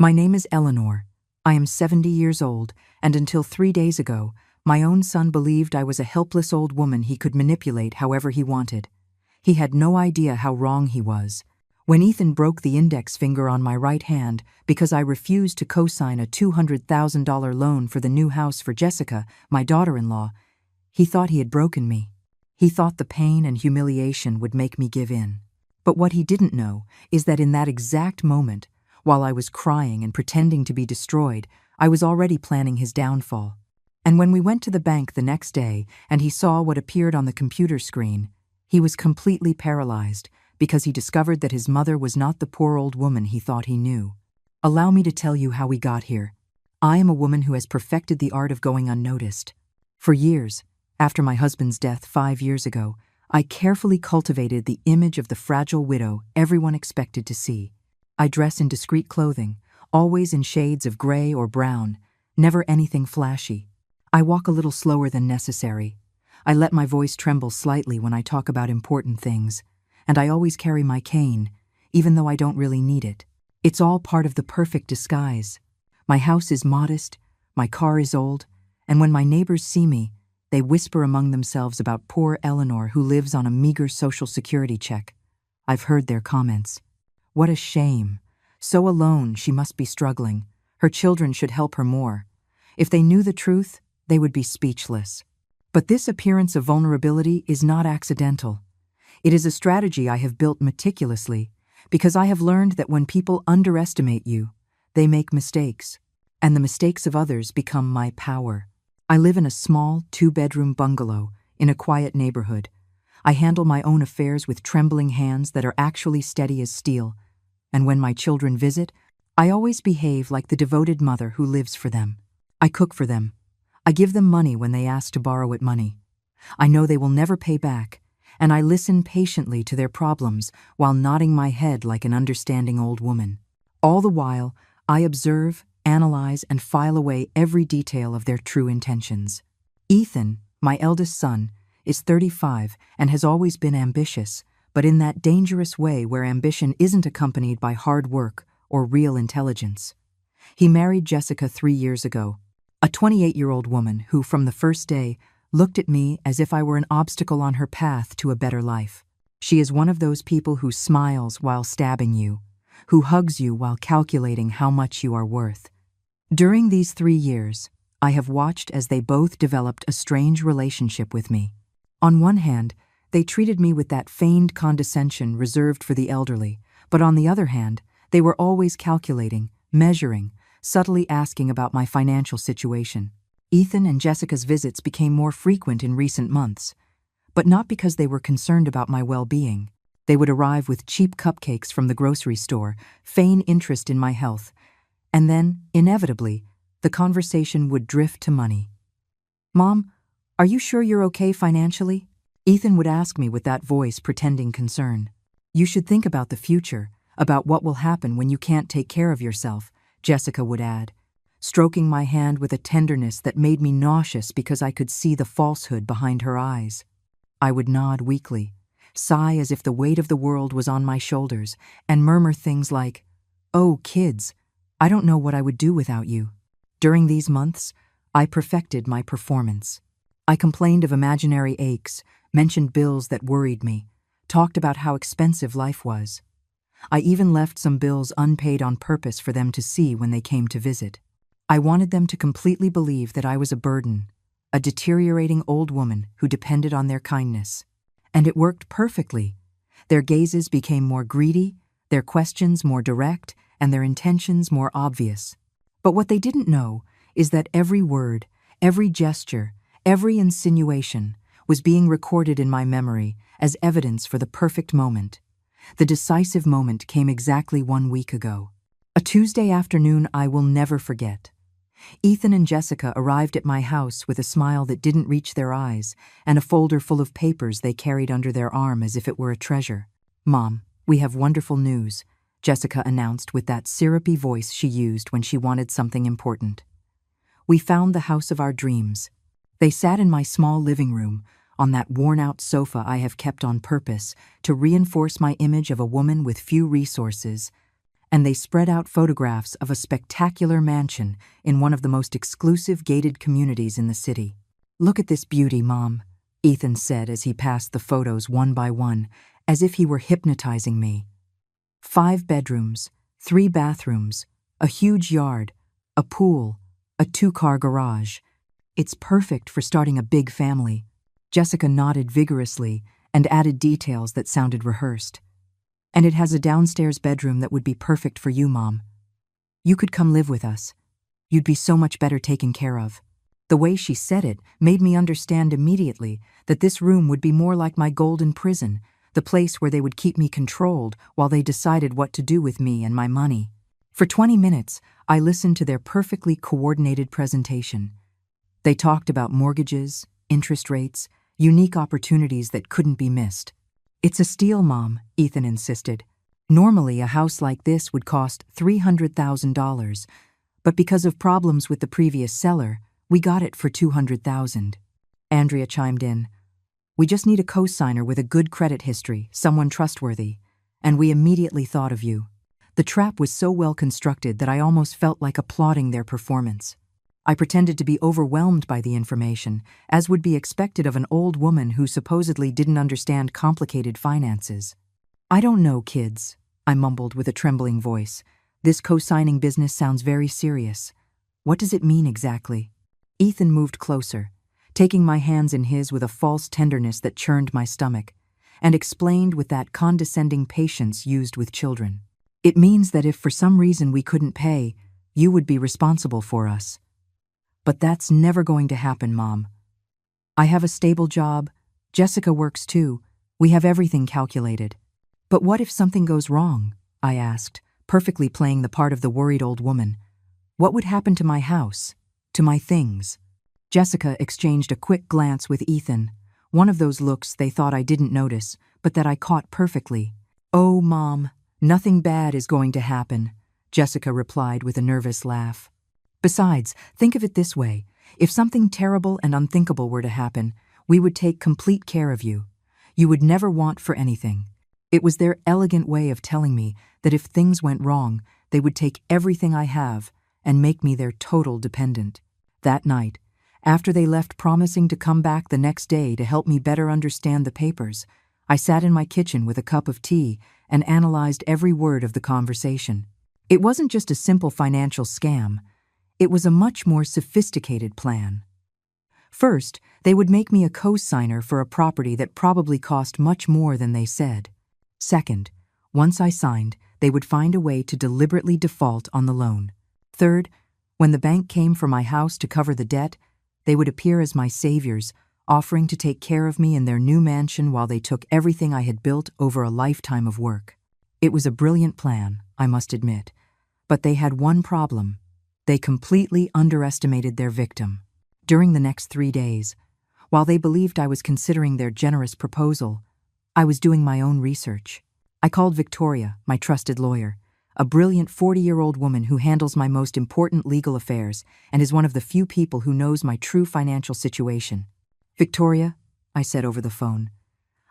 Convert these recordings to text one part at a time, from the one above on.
My name is Eleanor. I am 70 years old, and until 3 days ago, my own son believed I was a helpless old woman he could manipulate however he wanted. He had no idea how wrong he was. When Ethan broke the index finger on my right hand because I refused to co-sign a $200,000 loan for the new house for Jessica, my daughter-in-law, he thought he had broken me. He thought the pain and humiliation would make me give in. But what he didn't know is that in that exact moment, while I was crying and pretending to be destroyed, I was already planning his downfall. And when we went to the bank the next day and he saw what appeared on the computer screen, he was completely paralyzed because he discovered that his mother was not the poor old woman he thought he knew. Allow me to tell you how we got here. I am a woman who has perfected the art of going unnoticed. For years, after my husband's death 5 years ago, I carefully cultivated the image of the fragile widow everyone expected to see. I dress in discreet clothing, always in shades of gray or brown, never anything flashy. I walk a little slower than necessary. I let my voice tremble slightly when I talk about important things, and I always carry my cane, even though I don't really need it. It's all part of the perfect disguise. My house is modest, my car is old, and when my neighbors see me, they whisper among themselves about poor Eleanor who lives on a meager Social Security check. I've heard their comments. What a shame. So alone, she must be struggling. Her children should help her more. If they knew the truth, they would be speechless. But this appearance of vulnerability is not accidental. It is a strategy I have built meticulously, because I have learned that when people underestimate you, they make mistakes, and the mistakes of others become my power. I live in a small 2-bedroom bungalow in a quiet neighborhood. I handle my own affairs with trembling hands that are actually steady as steel. And when my children visit, I always behave like the devoted mother who lives for them. I cook for them. I give them money when they ask to borrow it money. I know they will never pay back, and I listen patiently to their problems while nodding my head like an understanding old woman. All the while, I observe, analyze, and file away every detail of their true intentions. Ethan, my eldest son, is 35 and has always been ambitious, but in that dangerous way where ambition isn't accompanied by hard work or real intelligence. He married Jessica 3 years ago, a 28-year-old woman who, from the first day, looked at me as if I were an obstacle on her path to a better life. She is one of those people who smiles while stabbing you, who hugs you while calculating how much you are worth. During these 3 years, I have watched as they both developed a strange relationship with me. On one hand, they treated me with that feigned condescension reserved for the elderly, but on the other hand, they were always calculating, measuring, subtly asking about my financial situation. Ethan and Jessica's visits became more frequent in recent months, but not because they were concerned about my well-being. They would arrive with cheap cupcakes from the grocery store, feign interest in my health, and then, inevitably, the conversation would drift to money. "Mom, are you sure you're okay financially?" Ethan would ask me with that voice pretending concern. "You should think about the future, about what will happen when you can't take care of yourself," Jessica would add, stroking my hand with a tenderness that made me nauseous because I could see the falsehood behind her eyes. I would nod weakly, sigh as if the weight of the world was on my shoulders, and murmur things like, "Oh, kids, I don't know what I would do without you." During these months, I perfected my performance. I complained of imaginary aches, mentioned bills that worried me, talked about how expensive life was. I even left some bills unpaid on purpose for them to see when they came to visit. I wanted them to completely believe that I was a burden, a deteriorating old woman who depended on their kindness. And it worked perfectly. Their gazes became more greedy, their questions more direct, and their intentions more obvious. But what they didn't know is that every word, every gesture, every insinuation was being recorded in my memory as evidence for the perfect moment. The decisive moment came exactly 1 week ago. A Tuesday afternoon I will never forget. Ethan and Jessica arrived at my house with a smile that didn't reach their eyes and a folder full of papers they carried under their arm as if it were a treasure. "Mom, we have wonderful news," Jessica announced with that syrupy voice she used when she wanted something important. "We found the house of our dreams." They sat in my small living room, on that worn-out sofa I have kept on purpose to reinforce my image of a woman with few resources and they spread out photographs of a spectacular mansion in one of the most exclusive gated communities in the city. "Look at this beauty, Mom," Ethan said as he passed the photos one by one, as if he were hypnotizing me. 5 bedrooms, 3 bathrooms, a huge yard, a pool, a 2-car garage. "It's perfect for starting a big family." Jessica nodded vigorously and added details that sounded rehearsed. "And it has a downstairs bedroom that would be perfect for you, Mom. You could come live with us. You'd be so much better taken care of." The way she said it made me understand immediately that this room would be more like my golden prison, the place where they would keep me controlled while they decided what to do with me and my money. For 20 minutes, I listened to their perfectly coordinated presentation. They talked about mortgages, interest rates, unique opportunities that couldn't be missed. "It's a steal, Mom," Ethan insisted. "Normally, a house like this would cost $300,000, but because of problems with the previous seller, we got it for $200,000. Andrea chimed in. "We just need a co-signer with a good credit history, someone trustworthy, and we immediately thought of you." The trap was so well constructed that I almost felt like applauding their performance. I pretended to be overwhelmed by the information, as would be expected of an old woman who supposedly didn't understand complicated finances. "I don't know, kids," I mumbled with a trembling voice. "This co-signing business sounds very serious. What does it mean exactly?" Ethan moved closer, taking my hands in his with a false tenderness that churned my stomach, and explained with that condescending patience used with children. "It means that if for some reason we couldn't pay, you would be responsible for us. But that's never going to happen, Mom. I have a stable job, Jessica works too, we have everything calculated." "But what if something goes wrong?" I asked, perfectly playing the part of the worried old woman. "What would happen to my house, to my things?" Jessica exchanged a quick glance with Ethan, one of those looks they thought I didn't notice, but that I caught perfectly. "Oh, Mom, nothing bad is going to happen," Jessica replied with a nervous laugh. "Besides, think of it this way. If something terrible and unthinkable were to happen, we would take complete care of you. You would never want for anything." It was their elegant way of telling me that if things went wrong, they would take everything I have and make me their total dependent. That night, after they left promising to come back the next day to help me better understand the papers, I sat in my kitchen with a cup of tea and analyzed every word of the conversation. It wasn't just a simple financial scam. It was a much more sophisticated plan. First, they would make me a co-signer for a property that probably cost much more than they said. Second, once I signed, they would find a way to deliberately default on the loan. Third, when the bank came for my house to cover the debt, they would appear as my saviors, offering to take care of me in their new mansion while they took everything I had built over a lifetime of work. It was a brilliant plan, I must admit, but they had one problem. They completely underestimated their victim. During the next 3 days, while they believed I was considering their generous proposal, I was doing my own research. I called Victoria, my trusted lawyer, a brilliant 40-year-old woman who handles my most important legal affairs and is one of the few people who knows my true financial situation. "Victoria," I said over the phone,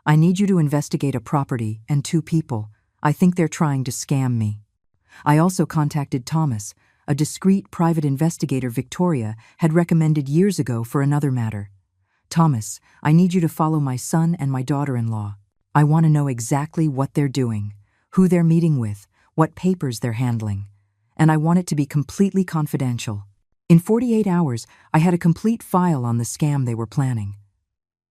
"I need you to investigate a property and 2 people. I think they're trying to scam me." I also contacted Thomas, a discreet private investigator Victoria had recommended years ago for another matter. "Thomas, I need you to follow my son and my daughter-in-law. I want to know exactly what they're doing, who they're meeting with, what papers they're handling, and I want it to be completely confidential." In 48 hours, I had a complete file on the scam they were planning.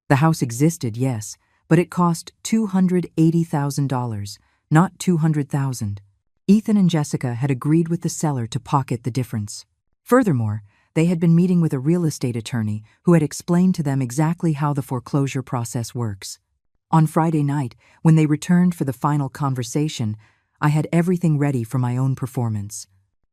The house existed, yes, but it cost $280,000, not $200,000. Ethan and Jessica had agreed with the seller to pocket the difference. Furthermore, they had been meeting with a real estate attorney who had explained to them exactly how the foreclosure process works. On Friday night, when they returned for the final conversation, I had everything ready for my own performance.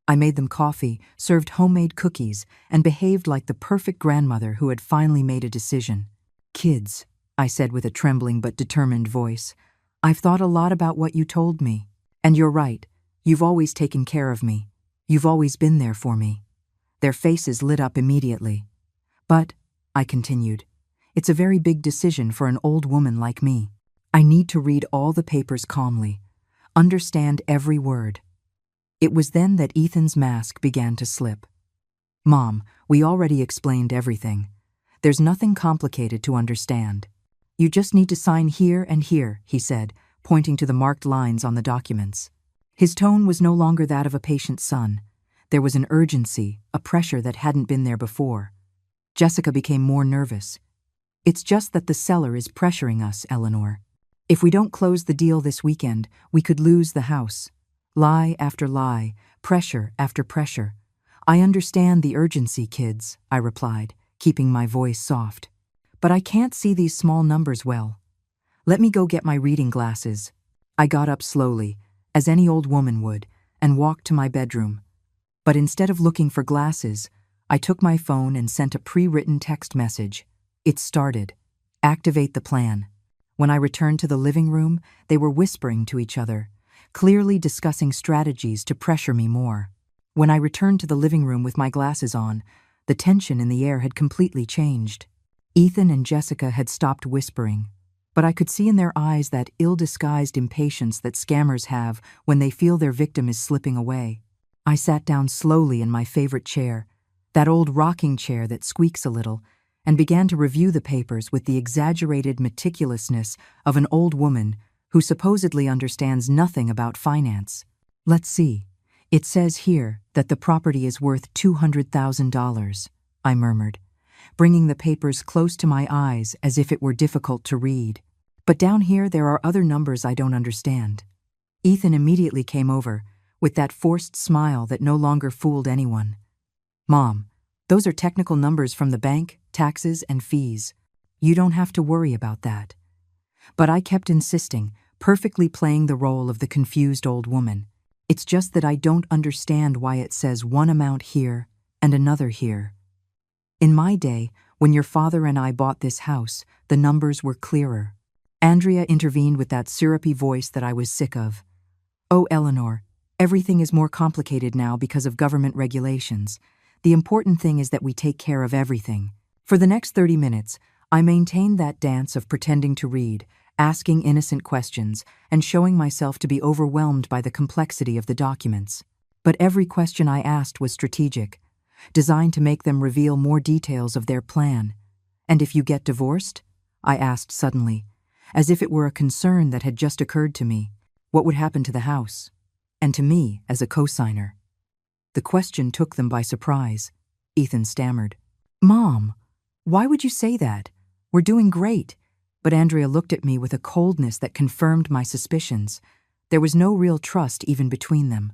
I made them coffee, served homemade cookies, and behaved like the perfect grandmother who had finally made a decision. "Kids," I said with a trembling but determined voice, "I've thought a lot about what you told me. And you're right, you've always taken care of me. You've always been there for me." Their faces lit up immediately. "But," I continued, "it's a very big decision for an old woman like me. I need to read all the papers calmly, understand every word. It was then that Ethan's mask began to slip. "Mom, we already explained everything. There's nothing complicated to understand. You just need to sign here and here," he said, pointing to the marked lines on the documents. His tone was no longer that of a patient son. There was an urgency, a pressure that hadn't been there before. Jessica became more nervous. "It's just that the seller is pressuring us, Eleanor. If we don't close the deal this weekend, we could lose the house. Lie after lie, pressure after pressure. I understand the urgency, kids," I replied, keeping my voice soft. "But I can't see these small numbers well. Let me go get my reading glasses." I got up slowly, as any old woman would, and walked to my bedroom. But instead of looking for glasses, I took my phone and sent a pre-written text message. It started, "Activate the plan." When I returned to the living room, they were whispering to each other, clearly discussing strategies to pressure me more. When I returned to the living room with my glasses on, the tension in the air had completely changed. Ethan and Jessica had stopped whispering, but I could see in their eyes that ill-disguised impatience that scammers have when they feel their victim is slipping away. I sat down slowly in my favorite chair, that old rocking chair that squeaks a little, and began to review the papers with the exaggerated meticulousness of an old woman who supposedly understands nothing about finance. "Let's see. It says here that the property is worth $200,000, I murmured, bringing the papers close to my eyes as if it were difficult to read. "But down here there are other numbers I don't understand." Ethan immediately came over, with that forced smile that no longer fooled anyone. "Mom, those are technical numbers from the bank, taxes, and fees. You don't have to worry about that." But I kept insisting, perfectly playing the role of the confused old woman. "It's just that I don't understand why it says one amount here and another here. In my day, when your father and I bought this house, the numbers were clearer." Andrea intervened with that syrupy voice that I was sick of. "Oh, Eleanor, everything is more complicated now because of government regulations. The important thing is that we take care of everything." For the next 30 minutes, I maintained that dance of pretending to read, asking innocent questions, and showing myself to be overwhelmed by the complexity of the documents. But every question I asked was strategic, designed to make them reveal more details of their plan. "And if you get divorced?" I asked suddenly, as if it were a concern that had just occurred to me. "What would happen to the house? And to me as a co-signer?" The question took them by surprise. Ethan stammered. "Mom, why would you say that? We're doing great." But Andrea looked at me with a coldness that confirmed my suspicions. There was no real trust even between them.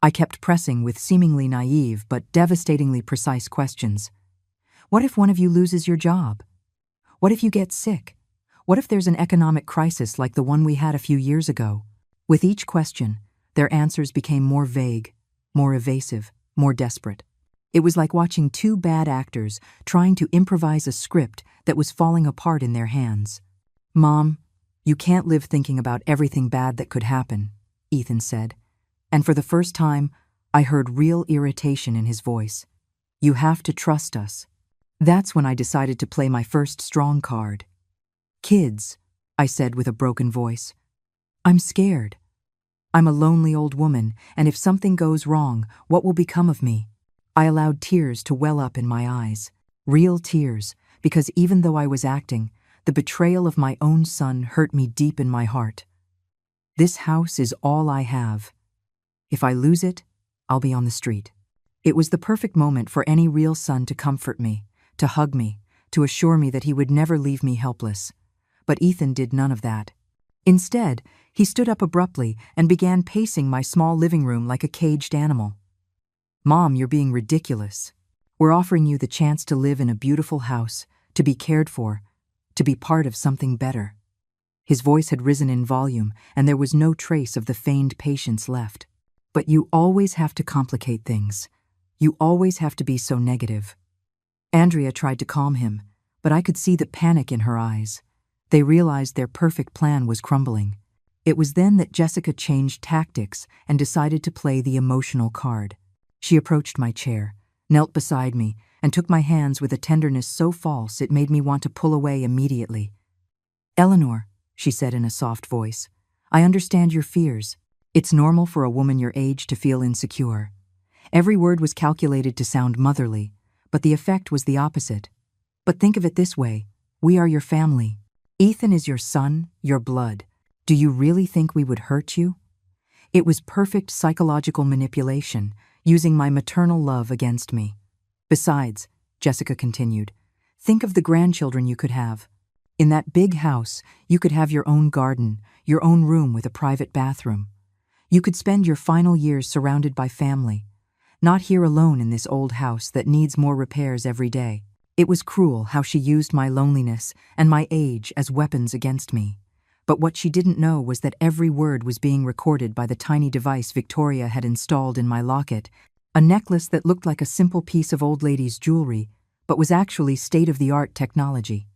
I kept pressing with seemingly naive but devastatingly precise questions. "What if one of you loses your job? What if you get sick? What if there's an economic crisis like the one we had a few years ago?" With each question, their answers became more vague, more evasive, more desperate. It was like watching two bad actors trying to improvise a script that was falling apart in their hands. "Mom, you can't live thinking about everything bad that could happen," Ethan said, and for the first time, I heard real irritation in his voice. "You have to trust us." That's when I decided to play my first strong card. "Kids," I said with a broken voice, "I'm scared. I'm a lonely old woman, and if something goes wrong, what will become of me?" I allowed tears to well up in my eyes. Real tears, because even though I was acting, the betrayal of my own son hurt me deep in my heart. This house is all I have. If I lose it, I'll be on the street. It was the perfect moment for any real son to comfort me, to hug me, to assure me that he would never leave me helpless. But Ethan did none of that. Instead, he stood up abruptly and began pacing my small living room like a caged animal. "Mom, you're being ridiculous. We're offering you the chance to live in a beautiful house, to be cared for, to be part of something better." His voice had risen in volume, and there was no trace of the feigned patience left. "But you always have to complicate things. You always have to be so negative." Andrea tried to calm him, but I could see the panic in her eyes. They realized their perfect plan was crumbling. It was then that Jessica changed tactics and decided to play the emotional card. She approached my chair, knelt beside me, and took my hands with a tenderness so false it made me want to pull away immediately. "Eleanor," she said in a soft voice, "I understand your fears. It's normal for a woman your age to feel insecure. Every word was calculated to sound motherly, but the effect was the opposite. But think of it this way: we are your family. Ethan is your son, your blood. Do you really think we would hurt you? It was perfect psychological manipulation, using my maternal love against me. Besides, Jessica continued, think of the grandchildren you could have. In that big house, you could have your own garden, your own room with a private bathroom. You could spend your final years surrounded by family, not here alone in this old house that needs more repairs every day. It was cruel how she used my loneliness and my age as weapons against me. But what she didn't know was that every word was being recorded by the tiny device Victoria had installed in my locket, a necklace that looked like a simple piece of old lady's jewelry, but was actually state-of-the-art technology.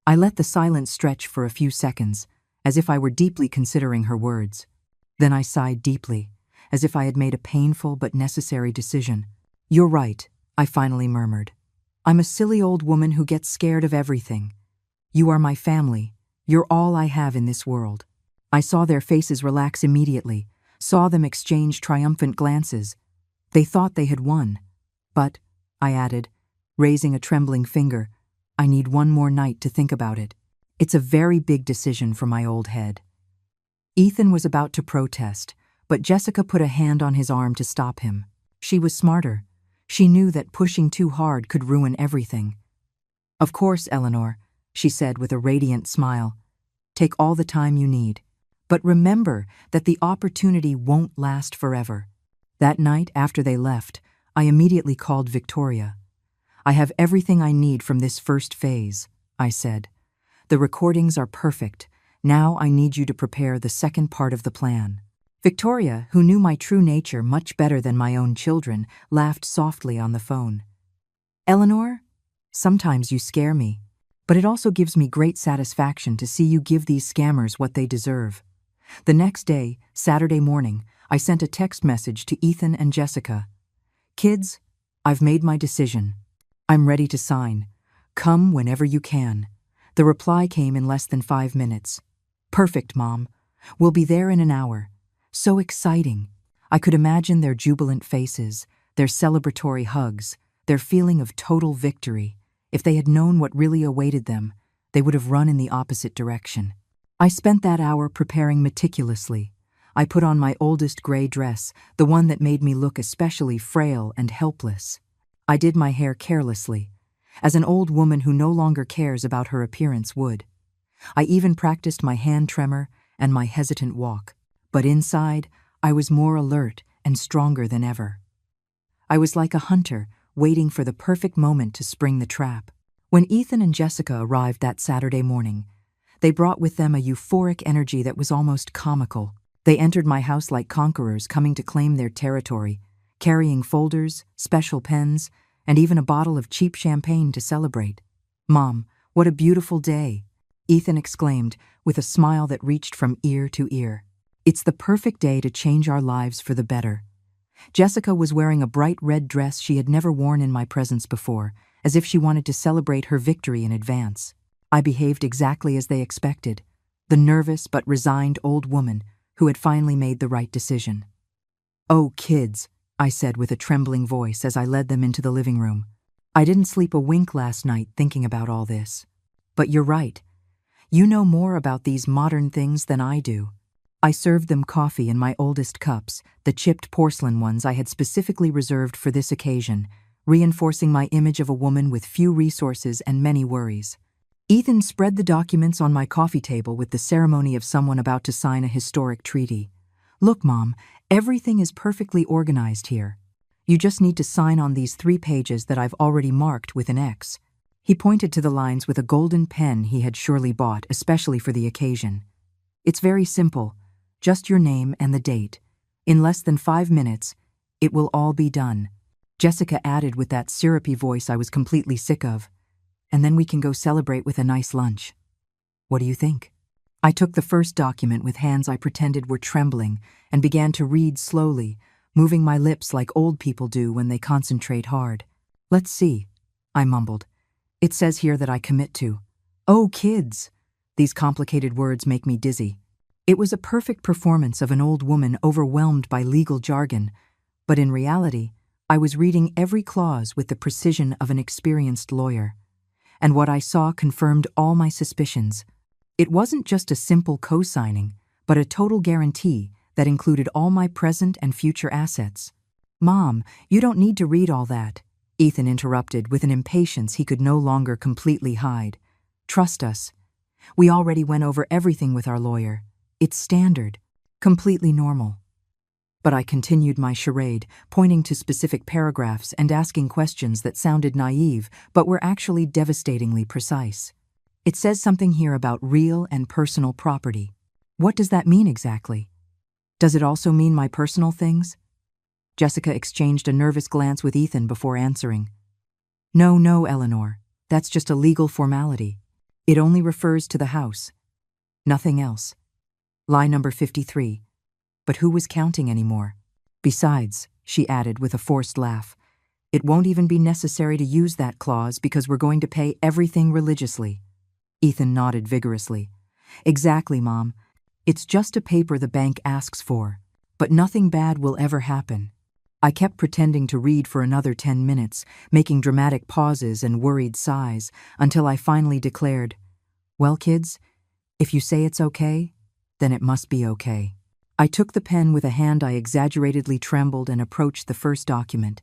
I let the silence stretch for a few seconds, as if I were deeply considering her words. Then I sighed deeply, as if I had made a painful but necessary decision. You're right, I finally murmured. I'm a silly old woman who gets scared of everything. You are my family. You're all I have in this world. I saw their faces relax immediately, saw them exchange triumphant glances. They thought they had won. But, I added, raising a trembling finger, I need one more night to think about it. It's a very big decision for my old head. Ethan was about to protest, but Jessica put a hand on his arm to stop him. She was smarter. She knew that pushing too hard could ruin everything. Of course, Eleanor, she said with a radiant smile. Take all the time you need. But remember that the opportunity won't last forever. That night, after they left, I immediately called Victoria. I have everything I need from this first phase, I said. The recordings are perfect. Now I need you to prepare the second part of the plan. Victoria, who knew my true nature much better than my own children, laughed softly on the phone. Eleanor, sometimes you scare me, but it also gives me great satisfaction to see you give these scammers what they deserve. The next day, Saturday morning, I sent a text message to Ethan and Jessica. Kids, I've made my decision. I'm ready to sign. Come whenever you can. The reply came in less than 5 minutes. Perfect, Mom. We'll be there in an hour. So exciting. I could imagine their jubilant faces, their celebratory hugs, their feeling of total victory. If they had known what really awaited them, they would have run in the opposite direction. I spent that hour preparing meticulously. I put on my oldest gray dress, the one that made me look especially frail and helpless. I did my hair carelessly, as an old woman who no longer cares about her appearance would. I even practiced my hand tremor and my hesitant walk. But inside, I was more alert and stronger than ever. I was like a hunter, waiting for the perfect moment to spring the trap. When Ethan and Jessica arrived that Saturday morning, they brought with them a euphoric energy that was almost comical. They entered my house like conquerors coming to claim their territory, carrying folders, special pens, and even a bottle of cheap champagne to celebrate. Mom, what a beautiful day, Ethan exclaimed with a smile that reached from ear to ear. It's the perfect day to change our lives for the better. Jessica was wearing a bright red dress she had never worn in my presence before, as if she wanted to celebrate her victory in advance. I behaved exactly as they expected, the nervous but resigned old woman who had finally made the right decision. Oh, kids, I said with a trembling voice as I led them into the living room. I didn't sleep a wink last night thinking about all this. But you're right. You know more about these modern things than I do. I served them coffee in my oldest cups, the chipped porcelain ones I had specifically reserved for this occasion, reinforcing my image of a woman with few resources and many worries. Ethan spread the documents on my coffee table with the ceremony of someone about to sign a historic treaty. Look, Mom, everything is perfectly organized here. You just need to sign on these 3 pages that I've already marked with an X. He pointed to the lines with a golden pen he had surely bought, especially for the occasion. It's very simple. Just your name and the date. In less than 5 minutes, it will all be done. Jessica added with that syrupy voice I was completely sick of. And then we can go celebrate with a nice lunch. What do you think? I took the first document with hands I pretended were trembling and began to read slowly, moving my lips like old people do when they concentrate hard. Let's see, I mumbled. It says here that I commit to. Oh, kids! These complicated words make me dizzy. It was a perfect performance of an old woman overwhelmed by legal jargon, but in reality, I was reading every clause with the precision of an experienced lawyer. And what I saw confirmed all my suspicions. It wasn't just a simple co-signing, but a total guarantee that included all my present and future assets. "Mom, you don't need to read all that," Ethan interrupted with an impatience he could no longer completely hide. "Trust us. We already went over everything with our lawyer. It's standard, completely normal." But I continued my charade, pointing to specific paragraphs and asking questions that sounded naive but were actually devastatingly precise. "It says something here about real and personal property. What does that mean exactly? Does it also mean my personal things?" Jessica exchanged a nervous glance with Ethan before answering. No, Eleanor. That's just a legal formality. It only refers to the house. Nothing else." Lie number 53. But who was counting anymore? "Besides," she added with a forced laugh, "it won't even be necessary to use that clause because we're going to pay everything religiously." Ethan nodded vigorously. "Exactly, Mom. It's just a paper the bank asks for, but nothing bad will ever happen." I kept pretending to read for another 10 minutes, making dramatic pauses and worried sighs, until I finally declared, "Well, kids, if you say it's okay, then it must be okay." I took the pen with a hand I exaggeratedly trembled and approached the first document.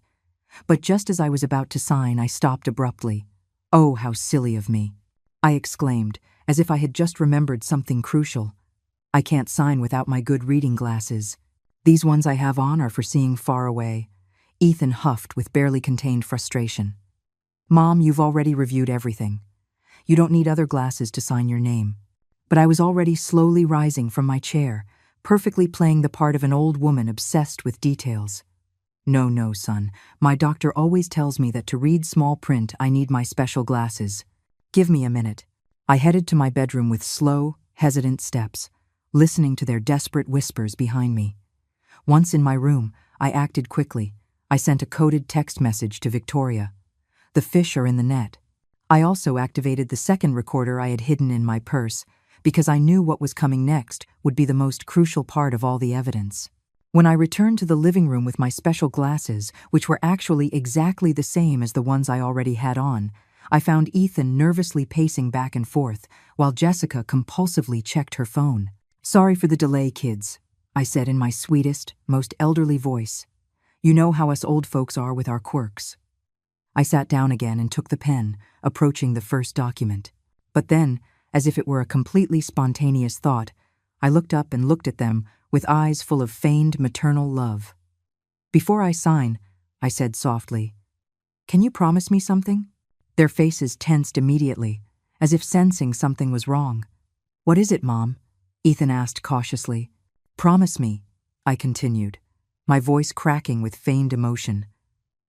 But just as I was about to sign, I stopped abruptly. "Oh, how silly of me," I exclaimed, as if I had just remembered something crucial. "I can't sign without my good reading glasses. These ones I have on are for seeing far away." Ethan huffed with barely contained frustration. "Mom, you've already reviewed everything. You don't need other glasses to sign your name." But I was already slowly rising from my chair, perfectly playing the part of an old woman obsessed with details. No, son. My doctor always tells me that to read small print, I need my special glasses. Give me a minute." I headed to my bedroom with slow, hesitant steps, listening to their desperate whispers behind me. Once in my room, I acted quickly. I sent a coded text message to Victoria. "The fish are in the net." I also activated the second recorder I had hidden in my purse, because I knew what was coming next would be the most crucial part of all the evidence. When I returned to the living room with my special glasses, which were actually exactly the same as the ones I already had on, I found Ethan nervously pacing back and forth, while Jessica compulsively checked her phone. "Sorry for the delay, kids," I said in my sweetest, most elderly voice. "You know how us old folks are with our quirks." I sat down again and took the pen, approaching the first document. But then, as if it were a completely spontaneous thought, I looked up and looked at them with eyes full of feigned maternal love. "Before I sign," I said softly, "can you promise me something?" Their faces tensed immediately, as if sensing something was wrong. "What is it, Mom?" Ethan asked cautiously. "Promise me," I continued, my voice cracking with feigned emotion,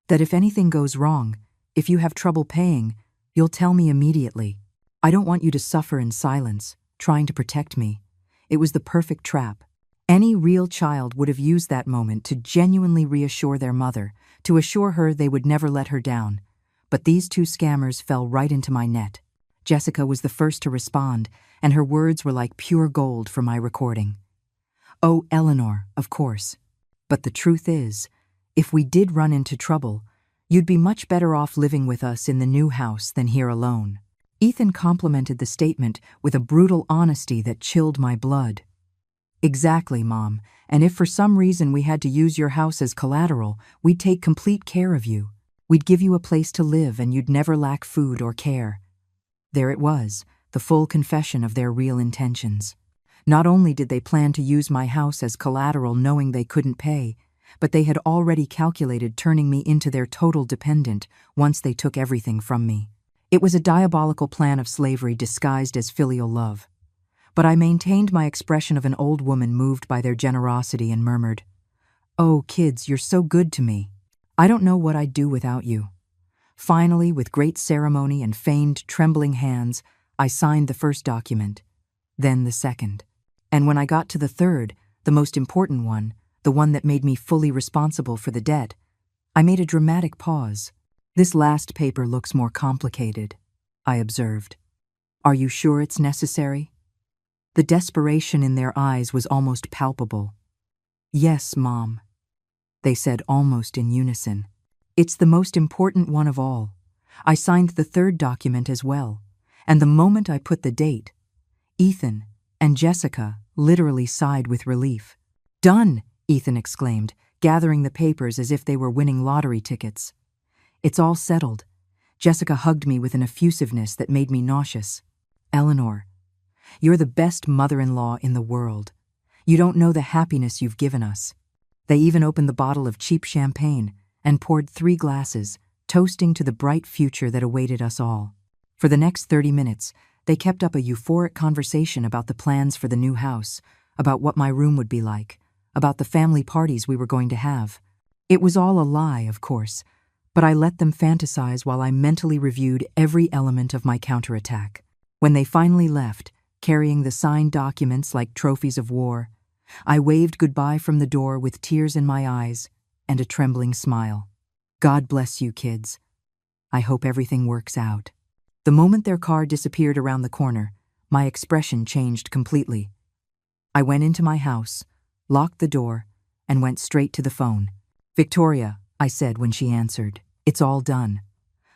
"that if anything goes wrong, if you have trouble paying, you'll tell me immediately. I don't want you to suffer in silence, trying to protect me." It was the perfect trap. Any real child would have used that moment to genuinely reassure their mother, to assure her they would never let her down. But these two scammers fell right into my net. Jessica was the first to respond, and her words were like pure gold for my recording. "Oh, Eleanor, of course. But the truth is, if we did run into trouble, you'd be much better off living with us in the new house than here alone." Ethan complimented the statement with a brutal honesty that chilled my blood. "Exactly, Mom, and if for some reason we had to use your house as collateral, we'd take complete care of you. We'd give you a place to live and you'd never lack food or care." There it was, the full confession of their real intentions. Not only did they plan to use my house as collateral knowing they couldn't pay, but they had already calculated turning me into their total dependent once they took everything from me. It was a diabolical plan of slavery disguised as filial love. But I maintained my expression of an old woman moved by their generosity and murmured, "Oh, kids, you're so good to me. I don't know what I'd do without you." Finally, with great ceremony and feigned trembling hands, I signed the first document, then the second. And when I got to the third, the most important one, the one that made me fully responsible for the debt, I made a dramatic pause. "This last paper looks more complicated," I observed. "Are you sure it's necessary?" The desperation in their eyes was almost palpable. "Yes, Mom," they said almost in unison. "It's the most important one of all. I signed the third document as well, and the moment I put the date, Ethan and Jessica literally sighed with relief. "Done!" Ethan exclaimed, gathering the papers as if they were winning lottery tickets. "It's all settled." Jessica hugged me with an effusiveness that made me nauseous. "Eleanor, you're the best mother-in-law in the world. You don't know the happiness you've given us." They even opened the bottle of cheap champagne and poured 3 glasses, toasting to the bright future that awaited us all. For the next 30 minutes, they kept up a euphoric conversation about the plans for the new house, about what my room would be like, about the family parties we were going to have. It was all a lie, of course, but I let them fantasize while I mentally reviewed every element of my counterattack. When they finally left, carrying the signed documents like trophies of war, I waved goodbye from the door with tears in my eyes and a trembling smile. "God bless you, kids. I hope everything works out." The moment their car disappeared around the corner, my expression changed completely. I went into my house, locked the door, and went straight to the phone. "Victoria," I said when she answered, "it's all done.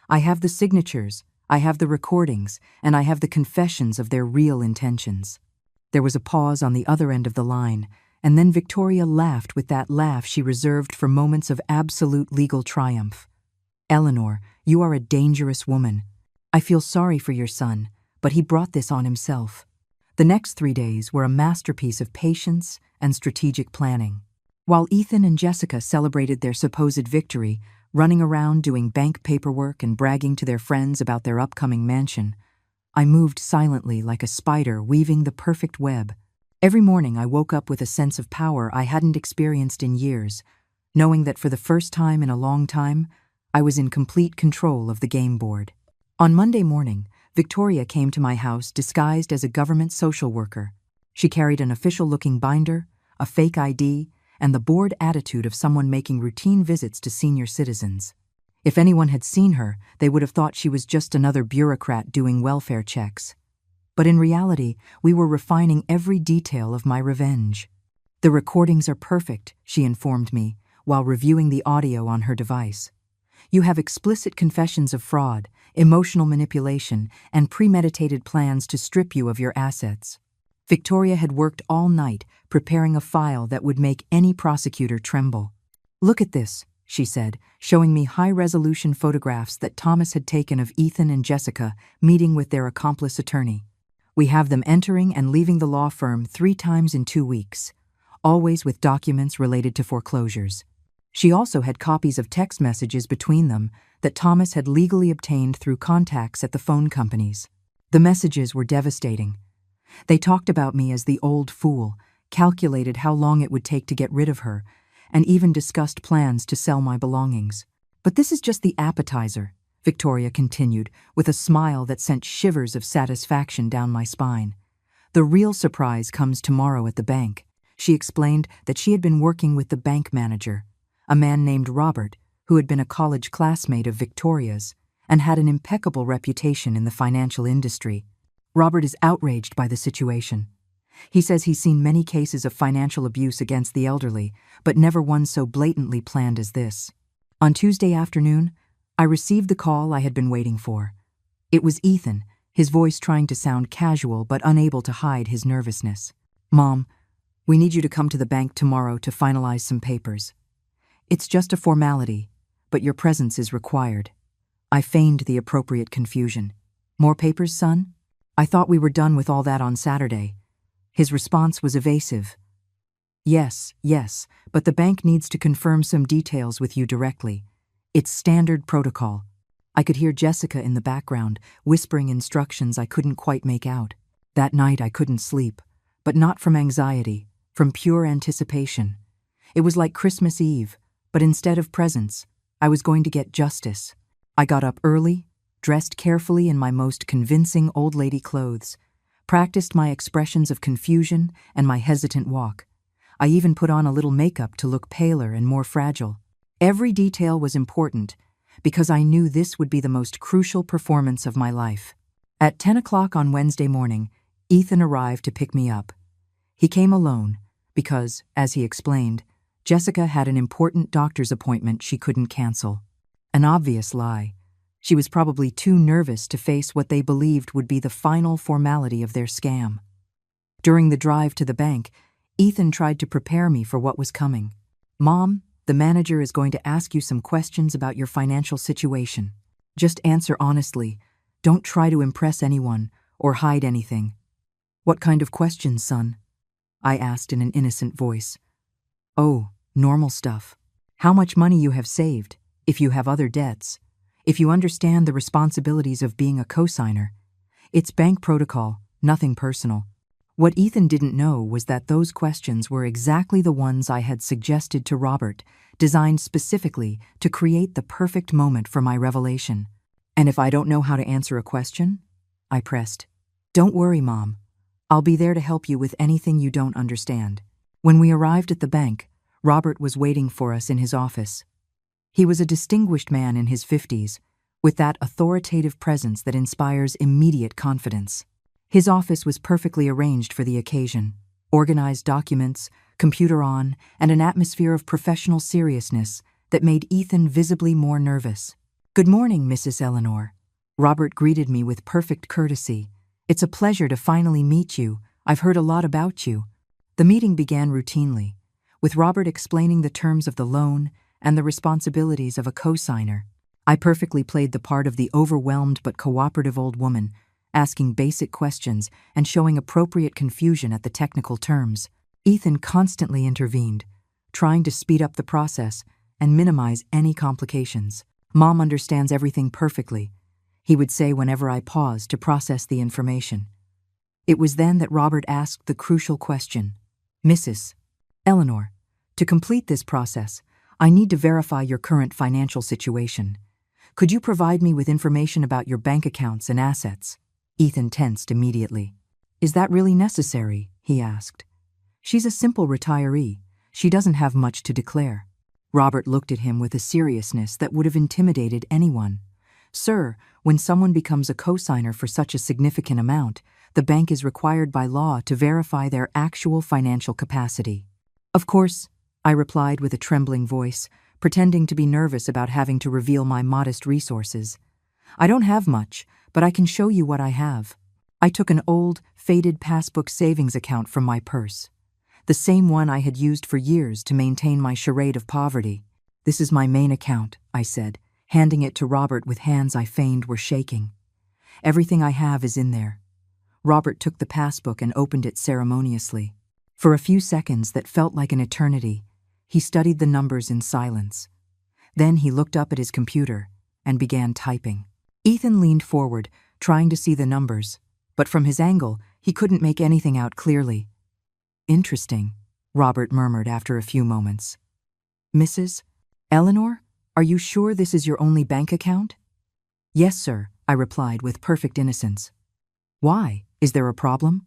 I have the signatures, I have the recordings, and I have the confessions of their real intentions." There was a pause on the other end of the line, and then Victoria laughed with that laugh she reserved for moments of absolute legal triumph. "Eleanor, you are a dangerous woman. I feel sorry for your son, but he brought this on himself." The next 3 days were a masterpiece of patience and strategic planning. While Ethan and Jessica celebrated their supposed victory, running around doing bank paperwork and bragging to their friends about their upcoming mansion, I moved silently like a spider weaving the perfect web. Every morning I woke up with a sense of power I hadn't experienced in years, knowing that for the first time in a long time, I was in complete control of the game board. On Monday morning, Victoria came to my house disguised as a government social worker. She carried an official-looking binder, a fake ID, and the bored attitude of someone making routine visits to senior citizens. If anyone had seen her, they would have thought she was just another bureaucrat doing welfare checks. But in reality, we were refining every detail of my revenge. "The recordings are perfect," she informed me, while reviewing the audio on her device. "You have explicit confessions of fraud, emotional manipulation, and premeditated plans to strip you of your assets." Victoria had worked all night preparing a file that would make any prosecutor tremble. "Look at this," she said, showing me high-resolution photographs that Thomas had taken of Ethan and Jessica meeting with their accomplice attorney. "We have them entering and leaving the law firm 3 times in 2 weeks, always with documents related to foreclosures." She also had copies of text messages between them that Thomas had legally obtained through contacts at the phone companies. The messages were devastating. They talked about me as the old fool, calculated how long it would take to get rid of her, and even discussed plans to sell my belongings. "But this is just the appetizer," Victoria continued, with a smile that sent shivers of satisfaction down my spine. "The real surprise comes tomorrow at the bank." She explained that she had been working with the bank manager, a man named Robert, who had been a college classmate of Victoria's and had an impeccable reputation in the financial industry. Robert is outraged by the situation. He says he's seen many cases of financial abuse against the elderly, but never one so blatantly planned as this. On Tuesday afternoon, I received the call I had been waiting for. It was Ethan, his voice trying to sound casual but unable to hide his nervousness. "Mom, we need you to come to the bank tomorrow to finalize some papers. It's just a formality, but your presence is required." I feigned the appropriate confusion. "More papers, son? I thought we were done with all that on Saturday." His response was evasive. Yes, but the bank needs to confirm some details with you directly. It's standard protocol." I could hear Jessica in the background, whispering instructions I couldn't quite make out. That night I couldn't sleep, but not from anxiety, from pure anticipation. It was like Christmas Eve, but instead of presents, I was going to get justice. I got up early, dressed carefully in my most convincing old lady clothes, practiced my expressions of confusion and my hesitant walk. I even put on a little makeup to look paler and more fragile. Every detail was important, because I knew this would be the most crucial performance of my life. At 10 o'clock on Wednesday morning, Ethan arrived to pick me up. He came alone because, as he explained, Jessica had an important doctor's appointment she couldn't cancel. An obvious lie. She was probably too nervous to face what they believed would be the final formality of their scam. During the drive to the bank, Ethan tried to prepare me for what was coming. "Mom, the manager is going to ask you some questions about your financial situation. Just answer honestly. Don't try to impress anyone or hide anything." "What kind of questions, son?" I asked in an innocent voice. "Oh, normal stuff. How much money you have saved, if you have other debts, if you understand the responsibilities of being a cosigner. It's bank protocol, nothing personal." What Ethan didn't know was that those questions were exactly the ones I had suggested to Robert, designed specifically to create the perfect moment for my revelation. "And if I don't know how to answer a question?" I pressed. "Don't worry, Mom. I'll be there to help you with anything you don't understand." When we arrived at the bank, Robert was waiting for us in his office. He was a distinguished man in his 50s, with that authoritative presence that inspires immediate confidence. His office was perfectly arranged for the occasion. Organized documents, computer on, and an atmosphere of professional seriousness that made Ethan visibly more nervous. "Good morning, Mrs. Eleanor." Robert greeted me with perfect courtesy. "It's a pleasure to finally meet you. I've heard a lot about you." The meeting began routinely, with Robert explaining the terms of the loan and the responsibilities of a cosigner. I perfectly played the part of the overwhelmed but cooperative old woman, asking basic questions and showing appropriate confusion at the technical terms. Ethan constantly intervened, trying to speed up the process and minimize any complications. "Mom understands everything perfectly," he would say whenever I paused to process the information. It was then that Robert asked the crucial question. "Mrs. Eleanor, to complete this process, I need to verify your current financial situation. Could you provide me with information about your bank accounts and assets?" Ethan tensed immediately. "Is that really necessary?" he asked. "She's a simple retiree. She doesn't have much to declare." Robert looked at him with a seriousness that would have intimidated anyone. "Sir, when someone becomes a cosigner for such a significant amount, the bank is required by law to verify their actual financial capacity." "Of course," I replied with a trembling voice, pretending to be nervous about having to reveal my modest resources. "I don't have much, but I can show you what I have." I took an old, faded passbook savings account from my purse, the same one I had used for years to maintain my charade of poverty. "This is my main account," I said, handing it to Robert with hands I feigned were shaking. "Everything I have is in there." Robert took the passbook and opened it ceremoniously. For a few seconds that felt like an eternity, he studied the numbers in silence. Then he looked up at his computer and began typing. Ethan leaned forward, trying to see the numbers, but from his angle, he couldn't make anything out clearly. "Interesting," Robert murmured after a few moments. "Mrs. Eleanor, are you sure this is your only bank account?" "Yes, sir," I replied with perfect innocence. "Why? Is there a problem?"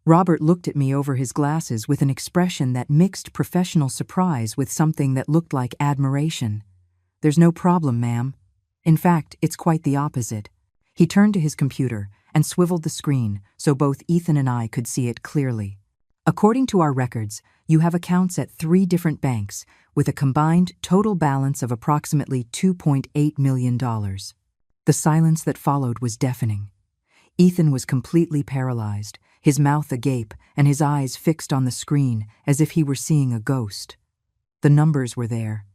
Robert looked at me over his glasses with an expression that mixed professional surprise with something that looked like admiration. "There's no problem, ma'am. In fact, it's quite the opposite." He turned to his computer and swiveled the screen so both Ethan and I could see it clearly. "According to our records, you have accounts at 3 different banks with a combined total balance of approximately $2.8 million. The silence that followed was deafening. Ethan was completely paralyzed, his mouth agape and his eyes fixed on the screen as if he were seeing a ghost. The numbers were there,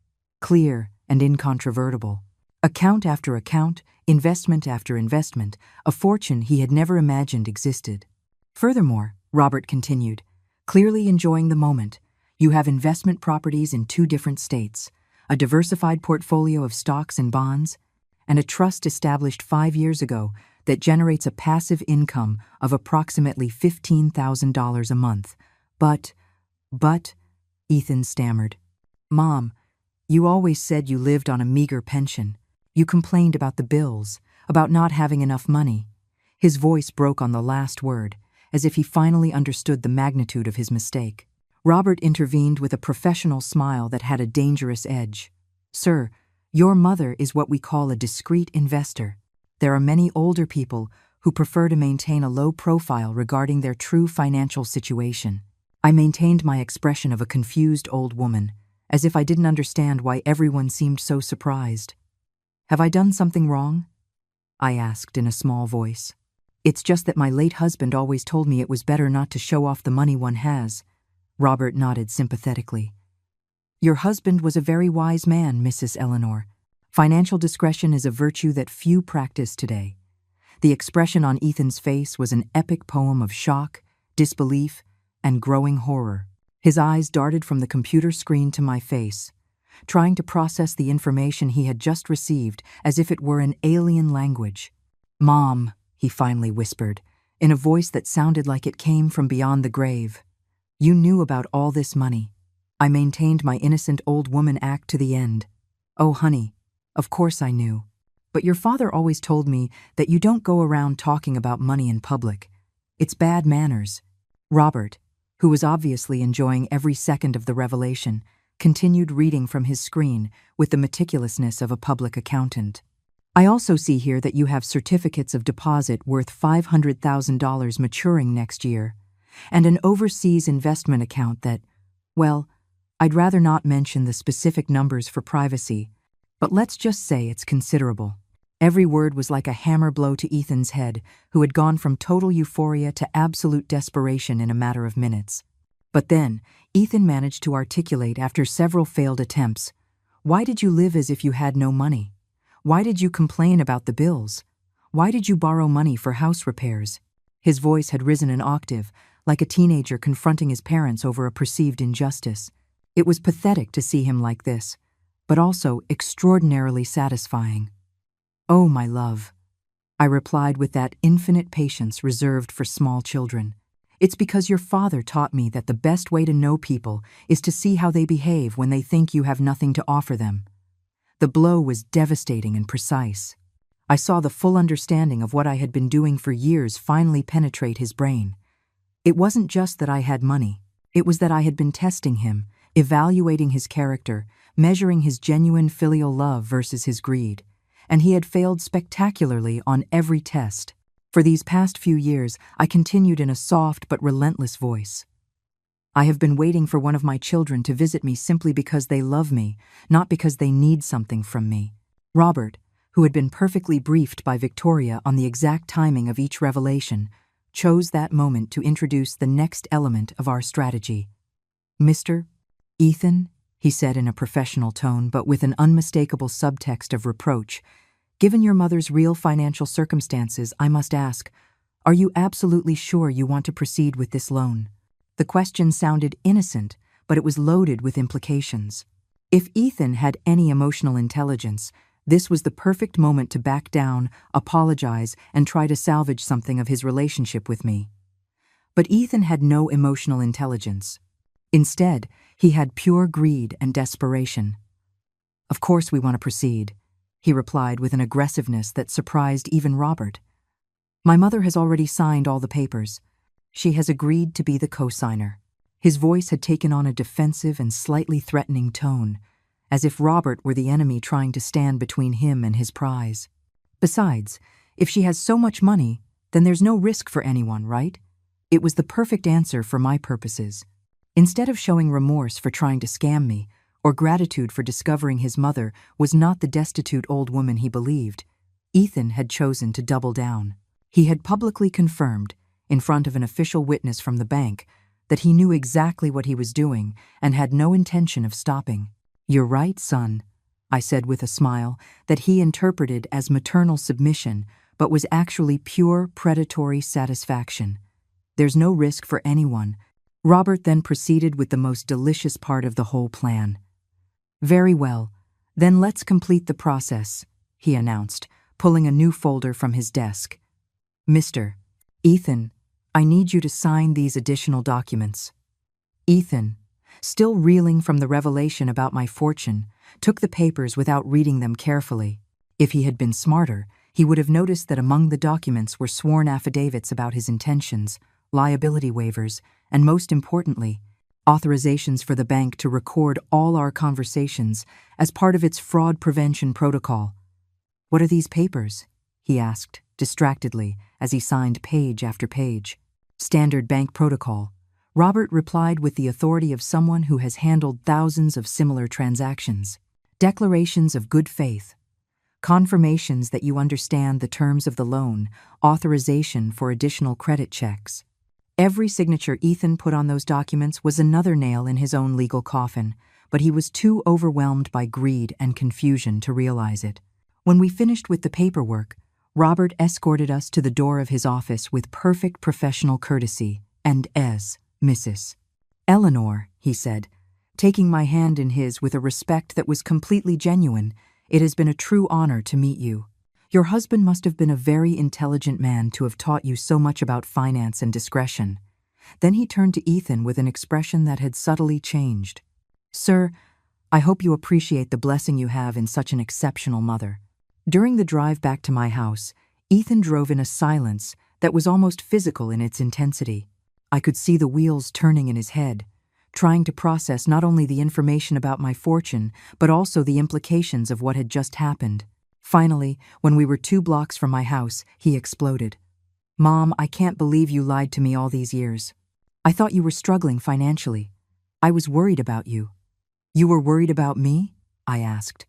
clear and incontrovertible. Account after account, investment after investment, a fortune he had never imagined existed. "Furthermore," Robert continued, clearly enjoying the moment, "you have investment properties in 2 different states, a diversified portfolio of stocks and bonds, and a trust established 5 years ago that generates a passive income of approximately $15,000 a month. But, Ethan stammered. "Mom, you always said you lived on a meager pension. You complained about the bills, about not having enough money." His voice broke on the last word, as if he finally understood the magnitude of his mistake. Robert intervened with a professional smile that had a dangerous edge. "Sir, your mother is what we call a discreet investor. There are many older people who prefer to maintain a low profile regarding their true financial situation. I maintained my expression of a confused old woman, as if I didn't understand why everyone seemed so surprised. "Have I done something wrong?" I asked in a small voice. "It's just that my late husband always told me it was better not to show off the money one has." Robert nodded sympathetically. "Your husband was a very wise man, Mrs. Eleanor. Financial discretion is a virtue that few practice today." The expression on Ethan's face was an epic poem of shock, disbelief, and growing horror. His eyes darted from the computer screen to my face, trying to process the information he had just received as if it were an alien language. "Mom," he finally whispered, in a voice that sounded like it came from beyond the grave. "You knew about all this money." I maintained my innocent old woman act to the end. "Oh, honey, of course I knew. But your father always told me that you don't go around talking about money in public. It's bad manners." Robert, who was obviously enjoying every second of the revelation, continued reading from his screen with the meticulousness of a public accountant. "I also see here that you have certificates of deposit worth $500,000 maturing next year, and an overseas investment account that, well, I'd rather not mention the specific numbers for privacy, but let's just say it's considerable." Every word was like a hammer blow to Ethan's head, who had gone from total euphoria to absolute desperation in a matter of minutes. But then, Ethan managed to articulate after several failed attempts, "Why did you live as if you had no money? Why did you complain about the bills? Why did you borrow money for house repairs?" His voice had risen an octave, like a teenager confronting his parents over a perceived injustice. It was pathetic to see him like this, but also extraordinarily satisfying. "Oh, my love," I replied with that infinite patience reserved for small children. "It's because your father taught me that the best way to know people is to see how they behave when they think you have nothing to offer them." The blow was devastating and precise. I saw the full understanding of what I had been doing for years finally penetrate his brain. It wasn't just that I had money. It was that I had been testing him, evaluating his character, measuring his genuine filial love versus his greed. And he had failed spectacularly on every test. For these past few years, I continued in a soft but relentless voice. "I have been waiting for one of my children to visit me simply because they love me, not because they need something from me." Robert, who had been perfectly briefed by Victoria on the exact timing of each revelation, chose that moment to introduce the next element of our strategy. "Mr. Ethan," he said in a professional tone but with an unmistakable subtext of reproach, "given your mother's real financial circumstances, I must ask, are you absolutely sure you want to proceed with this loan?" The question sounded innocent, but it was loaded with implications. If Ethan had any emotional intelligence, this was the perfect moment to back down, apologize, and try to salvage something of his relationship with me. But Ethan had no emotional intelligence. Instead, he had pure greed and desperation. "Of course we want to proceed," he replied with an aggressiveness that surprised even Robert. "My mother has already signed all the papers. She has agreed to be the co-signer." His voice had taken on a defensive and slightly threatening tone, as if Robert were the enemy trying to stand between him and his prize. "Besides, if she has so much money, then there's no risk for anyone, right?" It was the perfect answer for my purposes. Instead of showing remorse for trying to scam me, or gratitude for discovering his mother was not the destitute old woman he believed, Ethan had chosen to double down. He had publicly confirmed, in front of an official witness from the bank, that he knew exactly what he was doing and had no intention of stopping. "You're right, son," I said with a smile that he interpreted as maternal submission but was actually pure predatory satisfaction. "There's no risk for anyone." Robert then proceeded with the most delicious part of the whole plan. "Very well, then let's complete the process," he announced, pulling a new folder from his desk. "Mr. Ethan, I need you to sign these additional documents." Ethan, still reeling from the revelation about my fortune, took the papers without reading them carefully. If he had been smarter, he would have noticed that among the documents were sworn affidavits about his intentions, liability waivers, and most importantly, authorizations for the bank to record all our conversations as part of its fraud prevention protocol. "What are these papers?" he asked. distractedly, as he signed page after page. Standard bank protocol. Robert replied with the authority of someone who has handled thousands of similar transactions. Declarations of good faith. Confirmations that you understand the terms of the loan, authorization for additional credit checks. Every signature Ethan put on those documents was another nail in his own legal coffin, but he was too overwhelmed by greed and confusion to realize it. When we finished with the paperwork, Robert escorted us to the door of his office with perfect professional courtesy, and Mrs. Eleanor, he said, taking my hand in his with a respect that was completely genuine. It has been a true honor to meet you. Your husband must have been a very intelligent man to have taught you so much about finance and discretion. Then he turned to Ethan with an expression that had subtly changed. Sir, I hope you appreciate the blessing you have in such an exceptional mother. During the drive back to my house, Ethan drove in a silence that was almost physical in its intensity. I could see the wheels turning in his head, trying to process not only the information about my fortune, but also the implications of what had just happened. Finally, when we were 2 blocks from my house, he exploded. Mom, I can't believe you lied to me all these years. I thought you were struggling financially. I was worried about you. You were worried about me? I asked,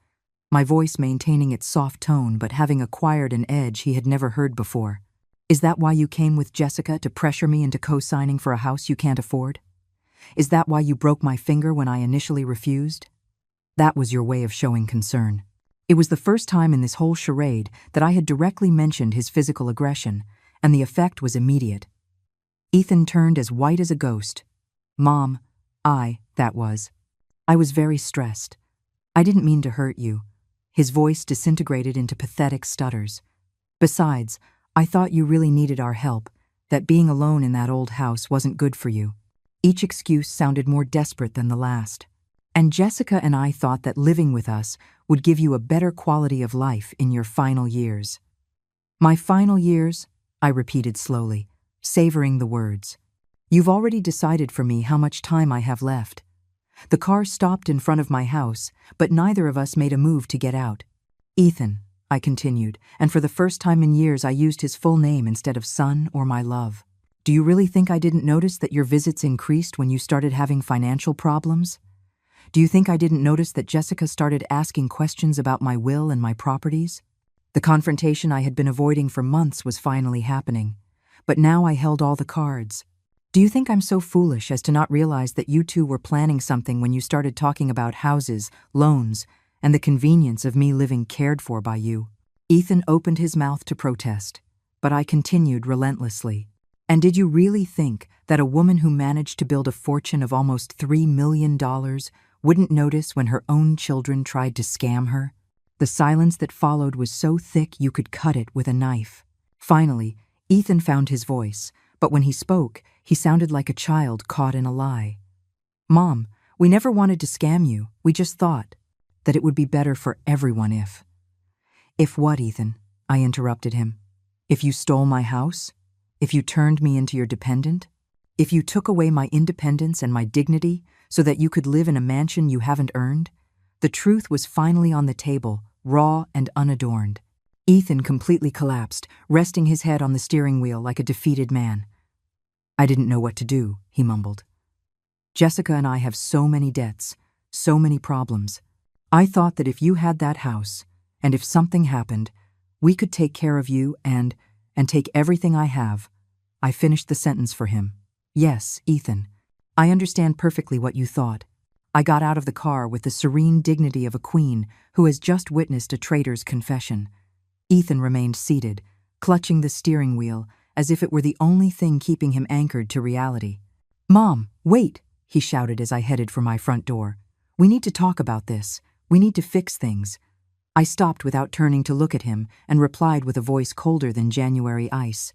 my voice maintaining its soft tone but having acquired an edge he had never heard before. Is that why you came with Jessica to pressure me into co-signing for a house you can't afford? Is that why you broke my finger when I initially refused? That was your way of showing concern. It was the first time in this whole charade that I had directly mentioned his physical aggression, and the effect was immediate. Ethan turned as white as a ghost. Mom, I was very stressed. I didn't mean to hurt you. His voice disintegrated into pathetic stutters. Besides, I thought you really needed our help, that being alone in that old house wasn't good for you. Each excuse sounded more desperate than the last. And Jessica and I thought that living with us would give you a better quality of life in your final years. My final years, I repeated slowly, savoring the words. You've already decided for me how much time I have left. The car stopped in front of my house, but neither of us made a move to get out. Ethan, I continued, and for the first time in years I used his full name instead of son or my love. Do you really think I didn't notice that your visits increased when you started having financial problems? Do you think I didn't notice that Jessica started asking questions about my will and my properties? The confrontation I had been avoiding for months was finally happening, but now I held all the cards. Do you think I'm so foolish as to not realize that you two were planning something when you started talking about houses, loans, and the convenience of me living cared for by you? Ethan opened his mouth to protest, but I continued relentlessly. And did you really think that a woman who managed to build a fortune of almost $3 million wouldn't notice when her own children tried to scam her? The silence that followed was so thick you could cut it with a knife. Finally, Ethan found his voice, but when he spoke, he sounded like a child caught in a lie. Mom, we never wanted to scam you. We just thought that it would be better for everyone if... If what, Ethan? I interrupted him. If you stole my house? If you turned me into your dependent? If you took away my independence and my dignity so that you could live in a mansion you haven't earned? The truth was finally on the table, raw and unadorned. Ethan completely collapsed, resting his head on the steering wheel like a defeated man. I didn't know what to do, he mumbled. Jessica and I have so many debts, so many problems. I thought that if you had that house, and if something happened, we could take care of you and take everything I have. I finished the sentence for him. Yes, Ethan, I understand perfectly what you thought. I got out of the car with the serene dignity of a queen who has just witnessed a traitor's confession. Ethan remained seated, clutching the steering wheel as if it were the only thing keeping him anchored to reality. Mom, wait, he shouted as I headed for my front door. We need to talk about this. We need to fix things. I stopped without turning to look at him and replied with a voice colder than January ice.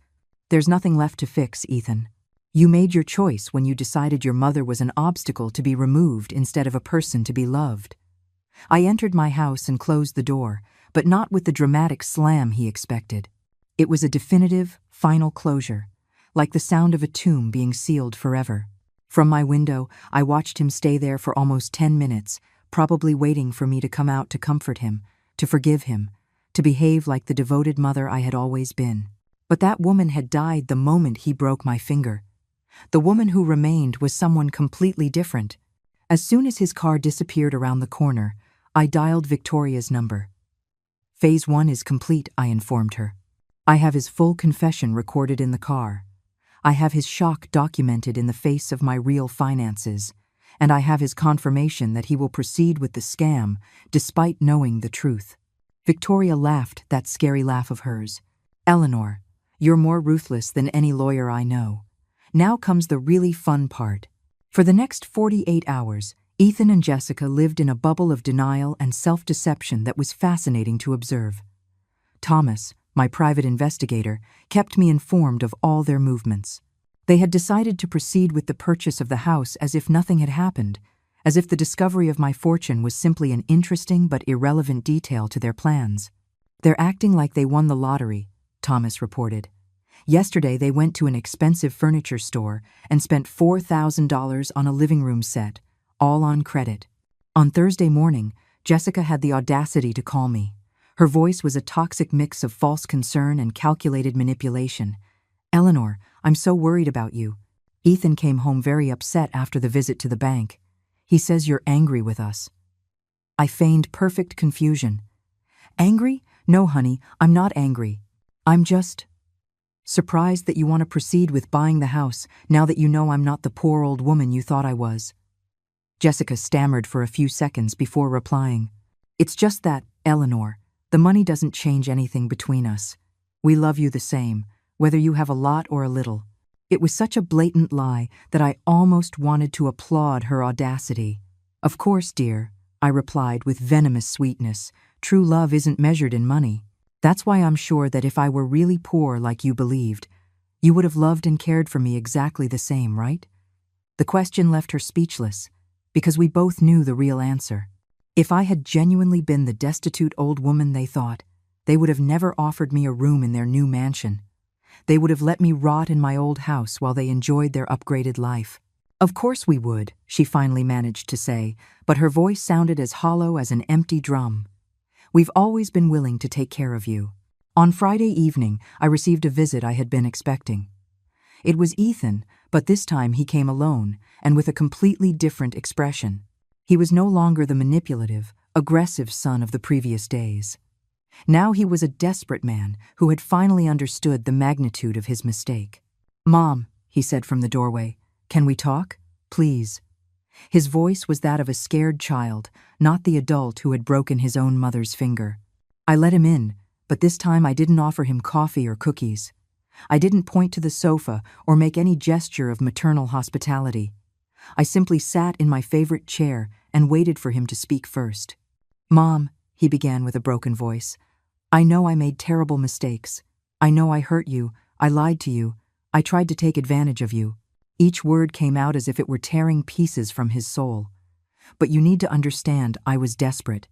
There's nothing left to fix, Ethan. You made your choice when you decided your mother was an obstacle to be removed instead of a person to be loved. I entered my house and closed the door, but not with the dramatic slam he expected. It was a definitive, final closure, like the sound of a tomb being sealed forever. From my window, I watched him stay there for almost 10 minutes, probably waiting for me to come out to comfort him, to forgive him, to behave like the devoted mother I had always been. But that woman had died the moment he broke my finger. The woman who remained was someone completely different. As soon as his car disappeared around the corner, I dialed Victoria's number. Phase 1 is complete, I informed her. I have his full confession recorded in the car. I have his shock documented in the face of my real finances, and I have his confirmation that he will proceed with the scam despite knowing the truth. Victoria laughed that scary laugh of hers. Eleanor, you're more ruthless than any lawyer I know. Now comes the really fun part. For the next 48 hours, Ethan and Jessica lived in a bubble of denial and self-deception that was fascinating to observe. Thomas, my private investigator, kept me informed of all their movements. They had decided to proceed with the purchase of the house as if nothing had happened, as if the discovery of my fortune was simply an interesting but irrelevant detail to their plans. They're acting like they won the lottery, Thomas reported. Yesterday they went to an expensive furniture store and spent $4,000 on a living room set, all on credit. On Thursday morning, Jessica had the audacity to call me. Her voice was a toxic mix of false concern and calculated manipulation. Eleanor, I'm so worried about you. Ethan came home very upset after the visit to the bank. He says you're angry with us. I feigned perfect confusion. Angry? No, honey, I'm not angry. I'm just surprised that you want to proceed with buying the house now that you know I'm not the poor old woman you thought I was. Jessica stammered for a few seconds before replying. It's just that, Eleanor, the money doesn't change anything between us. We love you the same, whether you have a lot or a little. It was such a blatant lie that I almost wanted to applaud her audacity. Of course, dear, I replied with venomous sweetness. True love isn't measured in money. That's why I'm sure that if I were really poor like you believed, you would have loved and cared for me exactly the same, right? The question left her speechless, because we both knew the real answer. If I had genuinely been the destitute old woman they thought, they would have never offered me a room in their new mansion. They would have let me rot in my old house while they enjoyed their upgraded life. Of course we would, she finally managed to say, but her voice sounded as hollow as an empty drum. We've always been willing to take care of you. On Friday evening, I received a visit I had been expecting. It was Ethan, but this time he came alone, and with a completely different expression. He was no longer the manipulative, aggressive son of the previous days. Now he was a desperate man who had finally understood the magnitude of his mistake. Mom, he said from the doorway, can we talk? Please. His voice was that of a scared child, not the adult who had broken his own mother's finger. I let him in, but this time I didn't offer him coffee or cookies. I didn't point to the sofa or make any gesture of maternal hospitality. I simply sat in my favorite chair and waited for him to speak first. Mom, he began with a broken voice, I know I made terrible mistakes. I know I hurt you, I lied to you, I tried to take advantage of you. Each word came out as if it were tearing pieces from his soul. But you need to understand, I was desperate.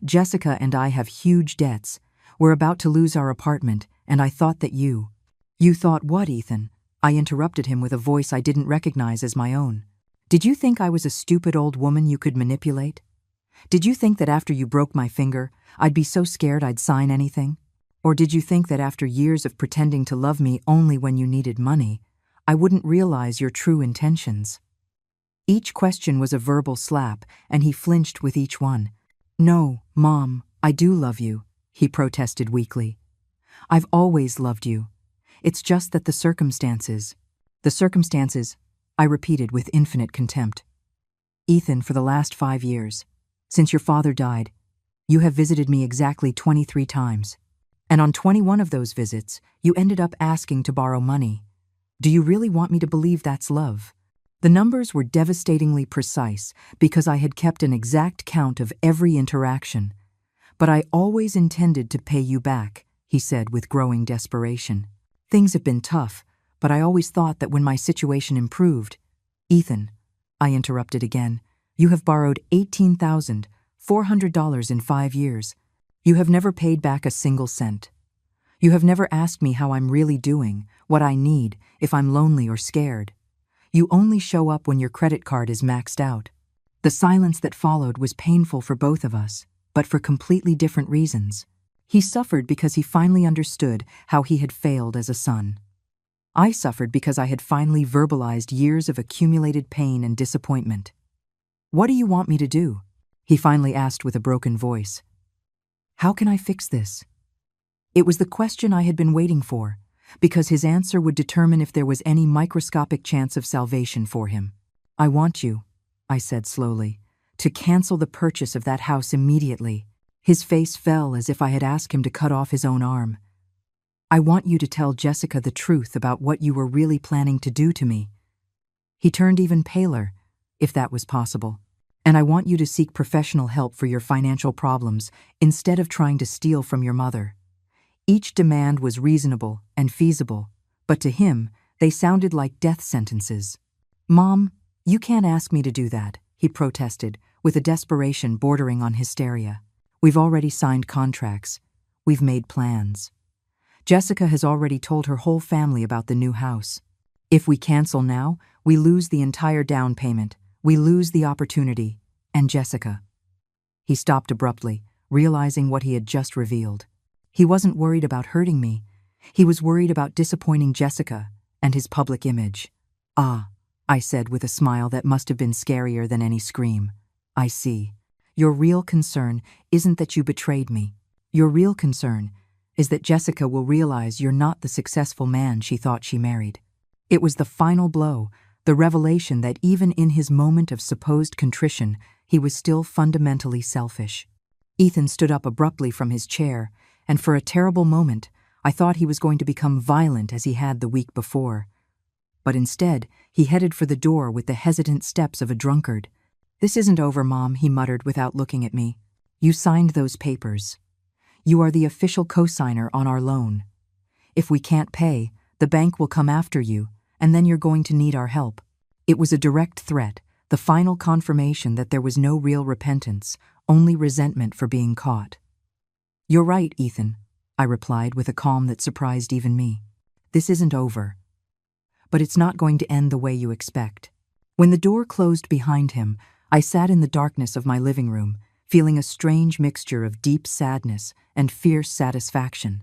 Jessica and I have huge debts. We're about to lose our apartment, and I thought that you... You thought what, Ethan? I interrupted him with a voice I didn't recognize as my own. Did you think I was a stupid old woman you could manipulate? Did you think that after you broke my finger, I'd be so scared I'd sign anything? Or did you think that after years of pretending to love me only when you needed money, I wouldn't realize your true intentions? Each question was a verbal slap, and he flinched with each one. No, Mom, I do love you, he protested weakly. I've always loved you. It's just that the circumstances, I repeated with infinite contempt. Ethan, for the last 5 years, since your father died, you have visited me exactly 23 times. And on 21 of those visits, you ended up asking to borrow money. Do you really want me to believe that's love? The numbers were devastatingly precise because I had kept an exact count of every interaction. But I always intended to pay you back, he said with growing desperation. Things have been tough, but I always thought that when my situation improved... Ethan, I interrupted again, you have borrowed $18,400 in 5 years. You have never paid back a single cent. You have never asked me how I'm really doing, what I need, if I'm lonely or scared. You only show up when your credit card is maxed out. The silence that followed was painful for both of us, but for completely different reasons. He suffered because he finally understood how he had failed as a son. I suffered because I had finally verbalized years of accumulated pain and disappointment. "What do you want me to do?" he finally asked with a broken voice. "How can I fix this?" It was the question I had been waiting for, because his answer would determine if there was any microscopic chance of salvation for him. "I want you," I said slowly, "to cancel the purchase of that house immediately." His face fell as if I had asked him to cut off his own arm. "I want you to tell Jessica the truth about what you were really planning to do to me." He turned even paler, if that was possible. "And I want you to seek professional help for your financial problems instead of trying to steal from your mother." Each demand was reasonable and feasible, but to him, they sounded like death sentences. "Mom, you can't ask me to do that," he protested, with a desperation bordering on hysteria. "We've already signed contracts. We've made plans. Jessica has already told her whole family about the new house. If we cancel now, we lose the entire down payment. We lose the opportunity. And Jessica." He stopped abruptly, realizing what he had just revealed. He wasn't worried about hurting me. He was worried about disappointing Jessica and his public image. "Ah," I said with a smile that must have been scarier than any scream. "I see. Your real concern isn't that you betrayed me. Your real concern is that Jessica will realize you're not the successful man she thought she married." It was the final blow, the revelation that even in his moment of supposed contrition, he was still fundamentally selfish. Ethan stood up abruptly from his chair, and for a terrible moment, I thought he was going to become violent as he had the week before. But instead, he headed for the door with the hesitant steps of a drunkard. "This isn't over, Mom," he muttered without looking at me. "You signed those papers. You are the official co-signer on our loan. If we can't pay, the bank will come after you, and then you're going to need our help." It was a direct threat, the final confirmation that there was no real repentance, only resentment for being caught. "You're right, Ethan," I replied with a calm that surprised even me. "This isn't over. But it's not going to end the way you expect." When the door closed behind him, I sat in the darkness of my living room, feeling a strange mixture of deep sadness and fierce satisfaction.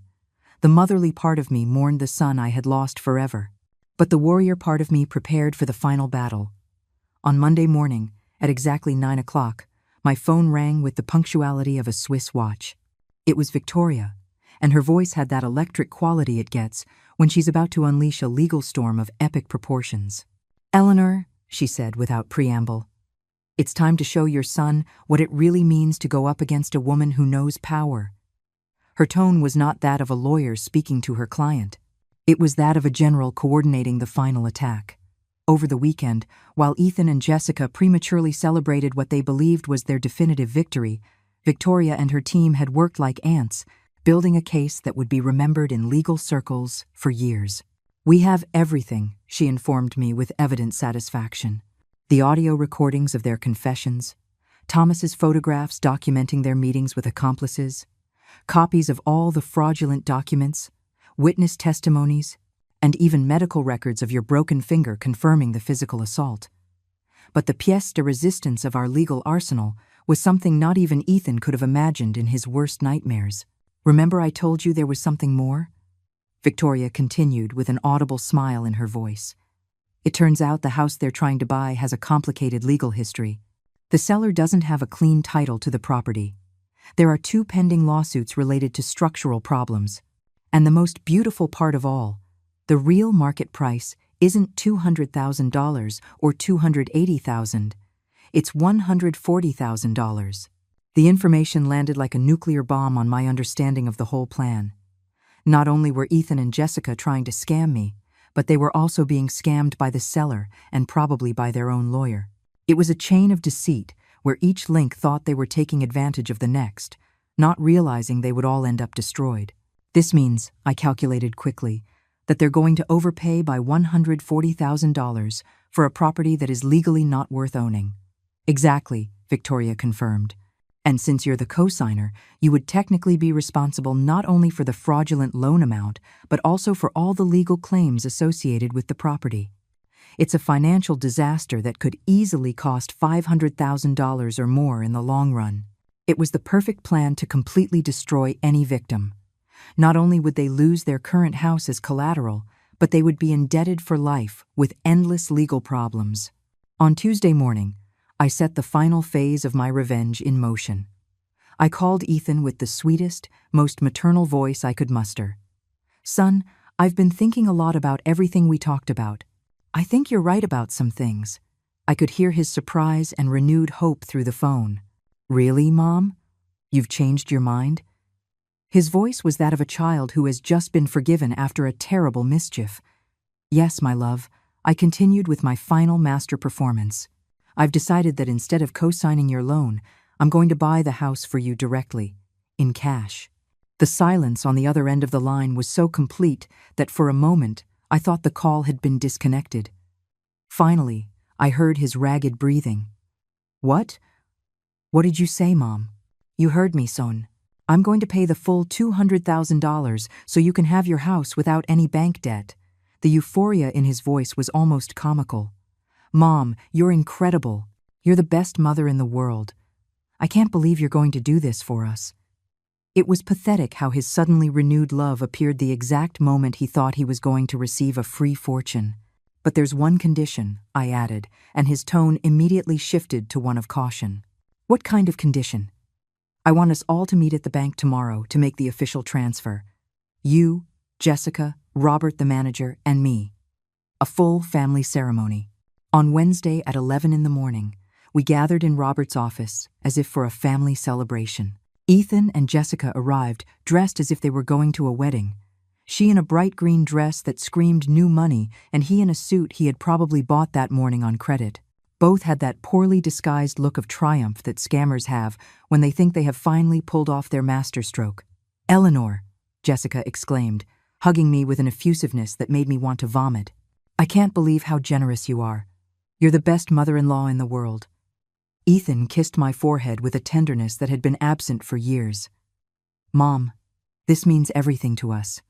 The motherly part of me mourned the son I had lost forever, but the warrior part of me prepared for the final battle. On Monday morning, at exactly 9 o'clock, my phone rang with the punctuality of a Swiss watch. It was Victoria, and her voice had that electric quality it gets when she's about to unleash a legal storm of epic proportions. "Eleanor," she said without preamble, "it's time to show your son what it really means to go up against a woman who knows power." Her tone was not that of a lawyer speaking to her client. It was that of a general coordinating the final attack. Over the weekend, while Ethan and Jessica prematurely celebrated what they believed was their definitive victory, Victoria and her team had worked like ants, building a case that would be remembered in legal circles for years. "We have everything," she informed me with evident satisfaction. The audio recordings of their confessions, Thomas's photographs documenting their meetings with accomplices, copies of all the fraudulent documents, witness testimonies, and even medical records of your broken finger confirming the physical assault. But the pièce de résistance of our legal arsenal was something not even Ethan could have imagined in his worst nightmares. "Remember I told you there was something more?" Victoria continued with an audible smile in her voice. "It turns out the house they're trying to buy has a complicated legal history. The seller doesn't have a clean title to the property. There are 2 pending lawsuits related to structural problems. And the most beautiful part of all, the real market price isn't $200,000 or $280,000. It's $140,000. The information landed like a nuclear bomb on my understanding of the whole plan. Not only were Ethan and Jessica trying to scam me, but they were also being scammed by the seller and probably by their own lawyer. It was a chain of deceit where each link thought they were taking advantage of the next, not realizing they would all end up destroyed. This means, I calculated quickly, that they're going to overpay by $140,000 for a property that is legally not worth owning. "Exactly," Victoria confirmed. "And since you're the co-signer, you would technically be responsible not only for the fraudulent loan amount, but also for all the legal claims associated with the property. It's a financial disaster that could easily cost $500,000 or more in the long run." It was the perfect plan to completely destroy any victim. Not only would they lose their current house as collateral, but they would be indebted for life with endless legal problems. On Tuesday morning, I set the final phase of my revenge in motion. I called Ethan with the sweetest, most maternal voice I could muster. "Son, I've been thinking a lot about everything we talked about. I think you're right about some things." I could hear his surprise and renewed hope through the phone. "Really, Mom? You've changed your mind?" His voice was that of a child who has just been forgiven after a terrible mischief. "Yes, my love," I continued with my final master performance. "I've decided that instead of co-signing your loan, I'm going to buy the house for you directly, in cash." The silence on the other end of the line was so complete that for a moment I thought the call had been disconnected. Finally, I heard his ragged breathing. "What? What did you say, Mom?" "You heard me, son. I'm going to pay the full $200,000 so you can have your house without any bank debt." The euphoria in his voice was almost comical. "Mom, you're incredible. You're the best mother in the world. I can't believe you're going to do this for us." It was pathetic how his suddenly renewed love appeared the exact moment he thought he was going to receive a free fortune. "But there's one condition," I added, and his tone immediately shifted to one of caution. "What kind of condition?" "I want us all to meet at the bank tomorrow to make the official transfer. You, Jessica, Robert the manager, and me. A full family ceremony." On Wednesday at 11 in the morning, we gathered in Robert's office as if for a family celebration. Ethan and Jessica arrived dressed as if they were going to a wedding. She in a bright green dress that screamed new money, and he in a suit he had probably bought that morning on credit. Both had that poorly disguised look of triumph that scammers have when they think they have finally pulled off their masterstroke. "Eleanor," Jessica exclaimed, hugging me with an effusiveness that made me want to vomit. "I can't believe how generous you are. You're the best mother-in-law in the world." Ethan kissed my forehead with a tenderness that had been absent for years. "Mom, this means everything to us.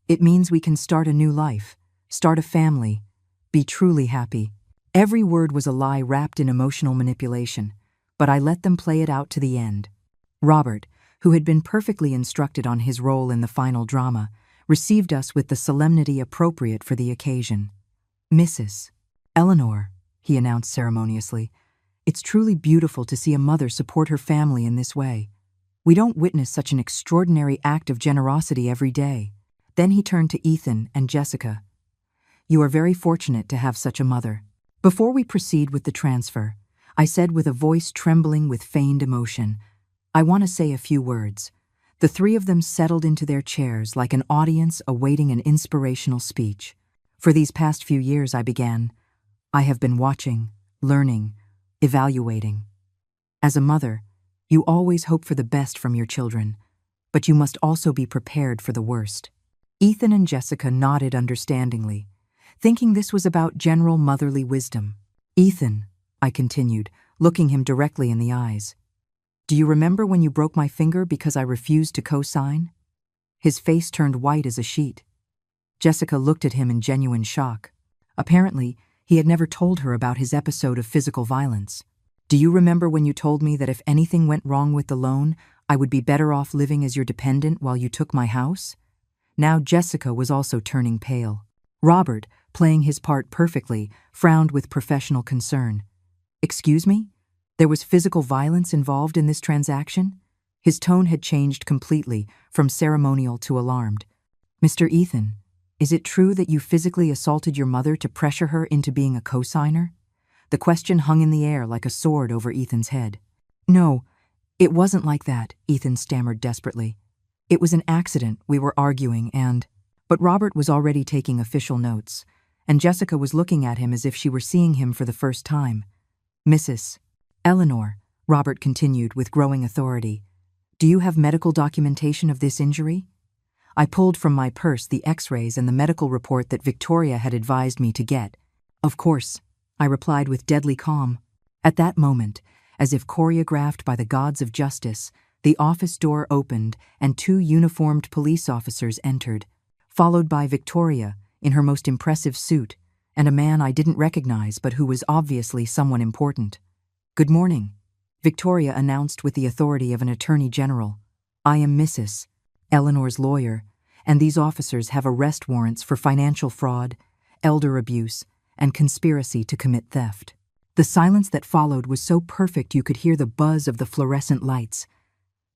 It means we can start a new life, start a family, be truly happy." Every word was a lie wrapped in emotional manipulation, but I let them play it out to the end. Robert, who had been perfectly instructed on his role in the final drama, received us with the solemnity appropriate for the occasion. "Mrs. Eleanor," he announced ceremoniously, "it's truly beautiful to see a mother support her family in this way. We don't witness such an extraordinary act of generosity every day." Then he turned to Ethan and Jessica. "You are very fortunate to have such a mother." Before we proceed with the transfer, I said with a voice trembling with feigned emotion, "I want to say a few words." The three of them settled into their chairs like an audience awaiting an inspirational speech. "For these past few years," I began, "I have been watching, learning, evaluating. As a mother, you always hope for the best from your children, but you must also be prepared for the worst." Ethan and Jessica nodded understandingly, thinking this was about general motherly wisdom. "Ethan," I continued, looking him directly in the eyes, "do you remember when you broke my finger because I refused to co-sign?" His face turned white as a sheet. Jessica looked at him in genuine shock. Apparently, he had never told her about his episode of physical violence. "Do you remember when you told me that if anything went wrong with the loan, I would be better off living as your dependent while you took my house?" Now Jessica was also turning pale. Robert, playing his part perfectly, frowned with professional concern. "Excuse me? There was physical violence involved in this transaction?" His tone had changed completely, from ceremonial to alarmed. "Mr. Ethan, is it true that you physically assaulted your mother to pressure her into being a co-signer?" The question hung in the air like a sword over Ethan's head. "No, it wasn't like that," Ethan stammered desperately. "It was an accident, we were arguing and—" But Robert was already taking official notes, and Jessica was looking at him as if she were seeing him for the first time. "Mrs. Eleanor," Robert continued with growing authority, "do you have medical documentation of this injury?" I pulled from my purse the x-rays and the medical report that Victoria had advised me to get. "Of course," I replied with deadly calm. At that moment, as if choreographed by the gods of justice, the office door opened and two uniformed police officers entered, followed by Victoria in her most impressive suit and a man I didn't recognize but who was obviously someone important. "Good morning." Victoria announced with the authority of an attorney general. "I am Mrs. Eleanor's lawyer, and these officers have arrest warrants for financial fraud, elder abuse, and conspiracy to commit theft." The silence that followed was so perfect you could hear the buzz of the fluorescent lights.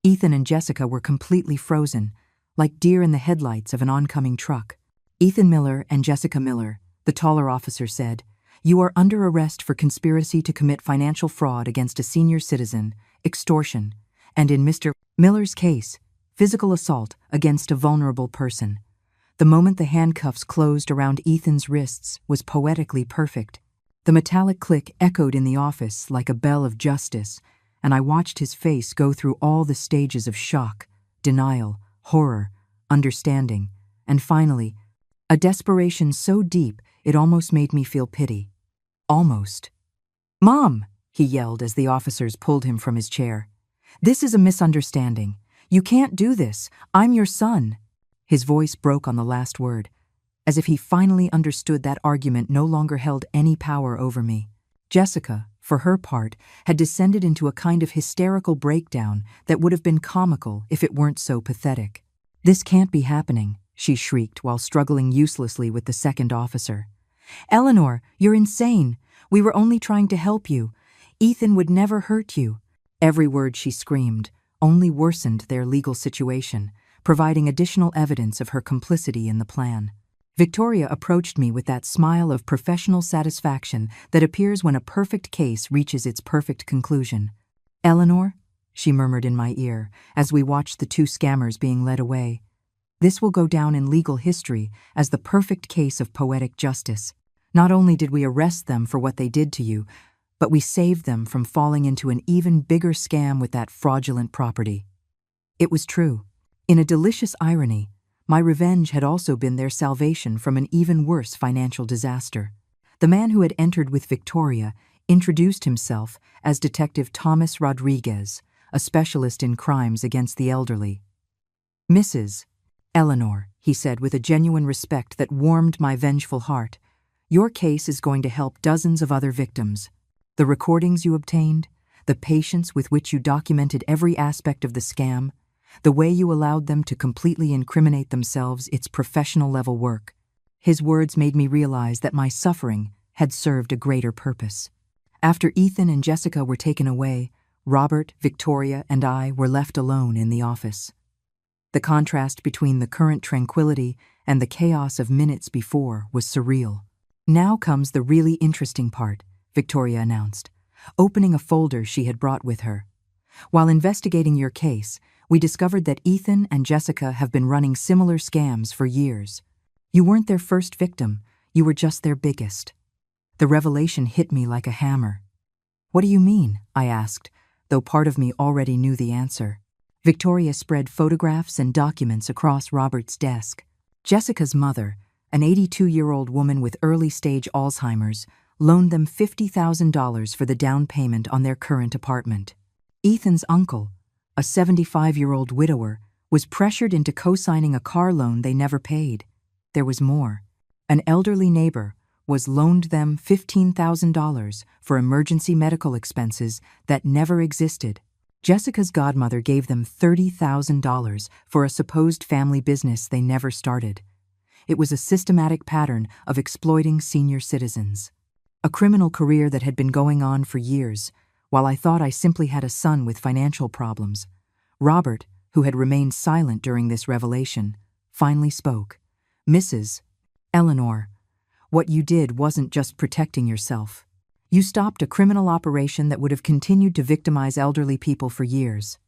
Ethan and Jessica were completely frozen, like deer in the headlights of an oncoming truck. "Ethan Miller and Jessica Miller," the taller officer said, "you are under arrest for conspiracy to commit financial fraud against a senior citizen, extortion, and in Mr. Miller's case, physical assault against a vulnerable person." The moment the handcuffs closed around Ethan's wrists was poetically perfect. The metallic click echoed in the office like a bell of justice, and I watched his face go through all the stages of shock, denial, horror, understanding, and finally, a desperation so deep it almost made me feel pity. Almost. "Mom!" he yelled as the officers pulled him from his chair. "This is a misunderstanding. You can't do this. I'm your son." His voice broke on the last word, as if he finally understood that argument no longer held any power over me. Jessica, for her part, had descended into a kind of hysterical breakdown that would have been comical if it weren't so pathetic. "This can't be happening," she shrieked while struggling uselessly with the second officer. "Eleanor, you're insane. We were only trying to help you. Ethan would never hurt you." Every word she screamed only worsened their legal situation, providing additional evidence of her complicity in the plan. Victoria approached me with that smile of professional satisfaction that appears when a perfect case reaches its perfect conclusion. "Eleanor," she murmured in my ear as we watched the two scammers being led away, "this will go down in legal history as the perfect case of poetic justice. Not only did we arrest them for what they did to you, but we saved them from falling into an even bigger scam with that fraudulent property." It was true. In a delicious irony, my revenge had also been their salvation from an even worse financial disaster. The man who had entered with Victoria introduced himself as Detective Thomas Rodriguez, a specialist in crimes against the elderly. "Mrs. Eleanor," he said with a genuine respect that warmed my vengeful heart, "your case is going to help dozens of other victims. The recordings you obtained, the patience with which you documented every aspect of the scam, the way you allowed them to completely incriminate themselves, it's professional-level work." His words made me realize that my suffering had served a greater purpose. After Ethan and Jessica were taken away, Robert, Victoria, and I were left alone in the office. The contrast between the current tranquility and the chaos of minutes before was surreal. "Now comes the really interesting part," Victoria announced, opening a folder she had brought with her. "While investigating your case, we discovered that Ethan and Jessica have been running similar scams for years. You weren't their first victim, you were just their biggest." The revelation hit me like a hammer. "What do you mean?" I asked, though part of me already knew the answer. Victoria spread photographs and documents across Robert's desk. Jessica's mother, an 82-year-old woman with early-stage Alzheimer's, loaned them $50,000 for the down payment on their current apartment. Ethan's uncle, a 75-year-old widower, was pressured into co-signing a car loan they never paid. There was more. An elderly neighbor was loaned them $15,000 for emergency medical expenses that never existed. Jessica's godmother gave them $30,000 for a supposed family business they never started. It was a systematic pattern of exploiting senior citizens. A criminal career that had been going on for years, while I thought I simply had a son with financial problems. Robert, who had remained silent during this revelation, finally spoke. "Mrs. Eleanor, what you did wasn't just protecting yourself. You stopped a criminal operation that would have continued to victimize elderly people for years."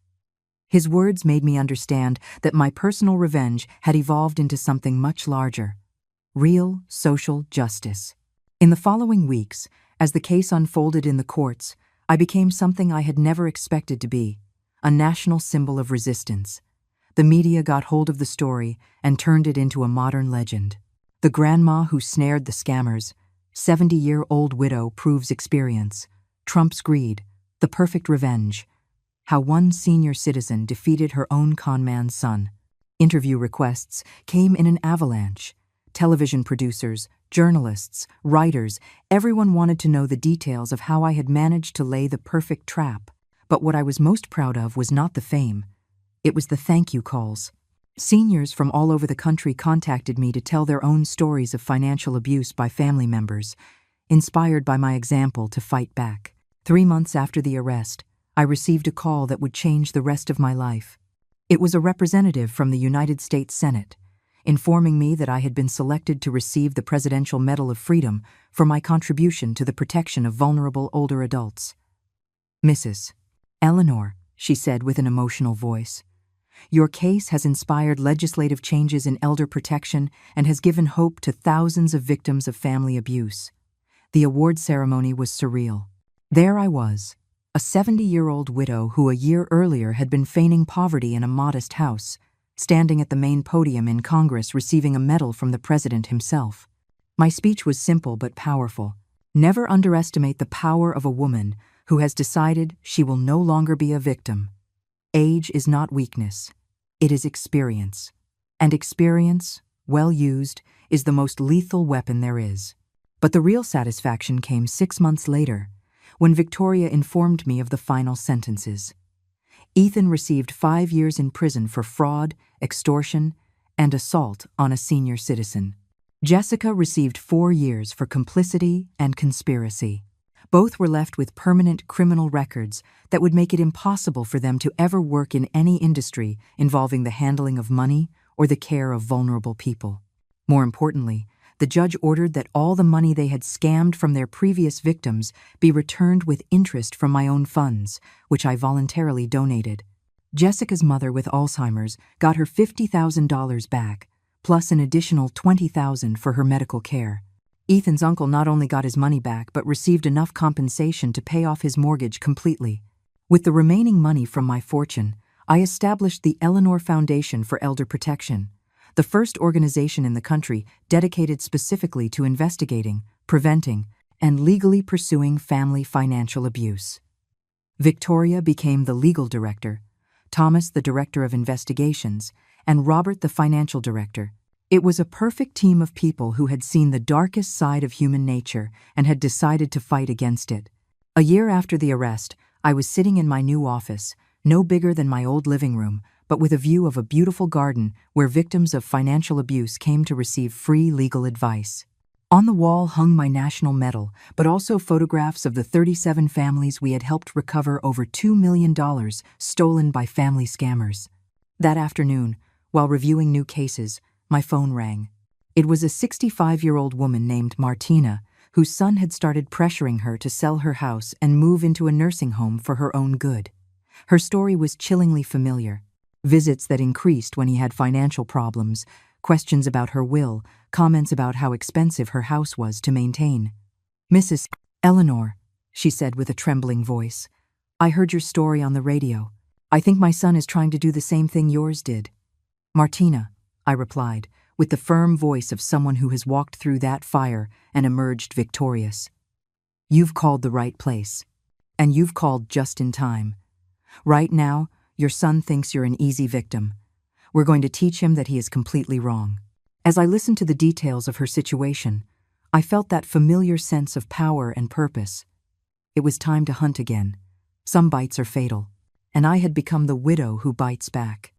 His words made me understand that my personal revenge had evolved into something much larger. Real social justice. In the following weeks, as the case unfolded in the courts, I became something I had never expected to be, a national symbol of resistance. The media got hold of the story and turned it into a modern legend. The grandma who snared the scammers, 70-year-old widow proves experience, Trump's greed, the perfect revenge. How one senior citizen defeated her own conman's son. Interview requests came in an avalanche. Television producers, journalists, writers, everyone wanted to know the details of how I had managed to lay the perfect trap. But what I was most proud of was not the fame. It was the thank you calls. Seniors from all over the country contacted me to tell their own stories of financial abuse by family members, inspired by my example to fight back. 3 months after the arrest, I received a call that would change the rest of my life. It was a representative from the United States Senate, informing me that I had been selected to receive the Presidential Medal of Freedom for my contribution to the protection of vulnerable older adults. "Mrs. Eleanor," she said with an emotional voice, "your case has inspired legislative changes in elder protection and has given hope to thousands of victims of family abuse." The award ceremony was surreal. There I was, a 70-year-old widow who a year earlier had been feigning poverty in a modest house, standing at the main podium in Congress receiving a medal from the president himself. My speech was simple but powerful. Never underestimate the power of a woman who has decided she will no longer be a victim. Age is not weakness. It is experience. And experience, well used, is the most lethal weapon there is. But the real satisfaction came 6 months later, when Victoria informed me of the final sentences. Ethan received 5 years in prison for fraud, extortion, and assault on a senior citizen. Jessica received 4 years for complicity and conspiracy. Both were left with permanent criminal records that would make it impossible for them to ever work in any industry involving the handling of money or the care of vulnerable people. More importantly, the judge ordered that all the money they had scammed from their previous victims be returned with interest from my own funds, which I voluntarily donated. Jessica's mother with Alzheimer's got her $50,000 back, plus an additional $20,000 for her medical care. Ethan's uncle not only got his money back but received enough compensation to pay off his mortgage completely. With the remaining money from my fortune, I established the Eleanor Foundation for Elder Protection, the first organization in the country dedicated specifically to investigating, preventing, and legally pursuing family financial abuse. Victoria became the legal director, Thomas the director of investigations, and Robert the financial director. It was a perfect team of people who had seen the darkest side of human nature and had decided to fight against it. A year after the arrest, I was sitting in my new office, no bigger than my old living room, but with a view of a beautiful garden where victims of financial abuse came to receive free legal advice. On the wall hung my national medal, but also photographs of the 37 families we had helped recover over $2 million stolen by family scammers. That afternoon, while reviewing new cases, my phone rang. It was a 65-year-old woman named Martina, whose son had started pressuring her to sell her house and move into a nursing home for her own good. Her story was chillingly familiar. Visits that increased when he had financial problems, questions about her will, comments about how expensive her house was to maintain. "Mrs. Eleanor," she said with a trembling voice, "I heard your story on the radio. I think my son is trying to do the same thing yours did." "Martina," I replied, with the firm voice of someone who has walked through that fire and emerged victorious. "You've called the right place. And you've called just in time. Right now, your son thinks you're an easy victim. We're going to teach him that he is completely wrong." As I listened to the details of her situation, I felt that familiar sense of power and purpose. It was time to hunt again. Some bites are fatal, and I had become the widow who bites back.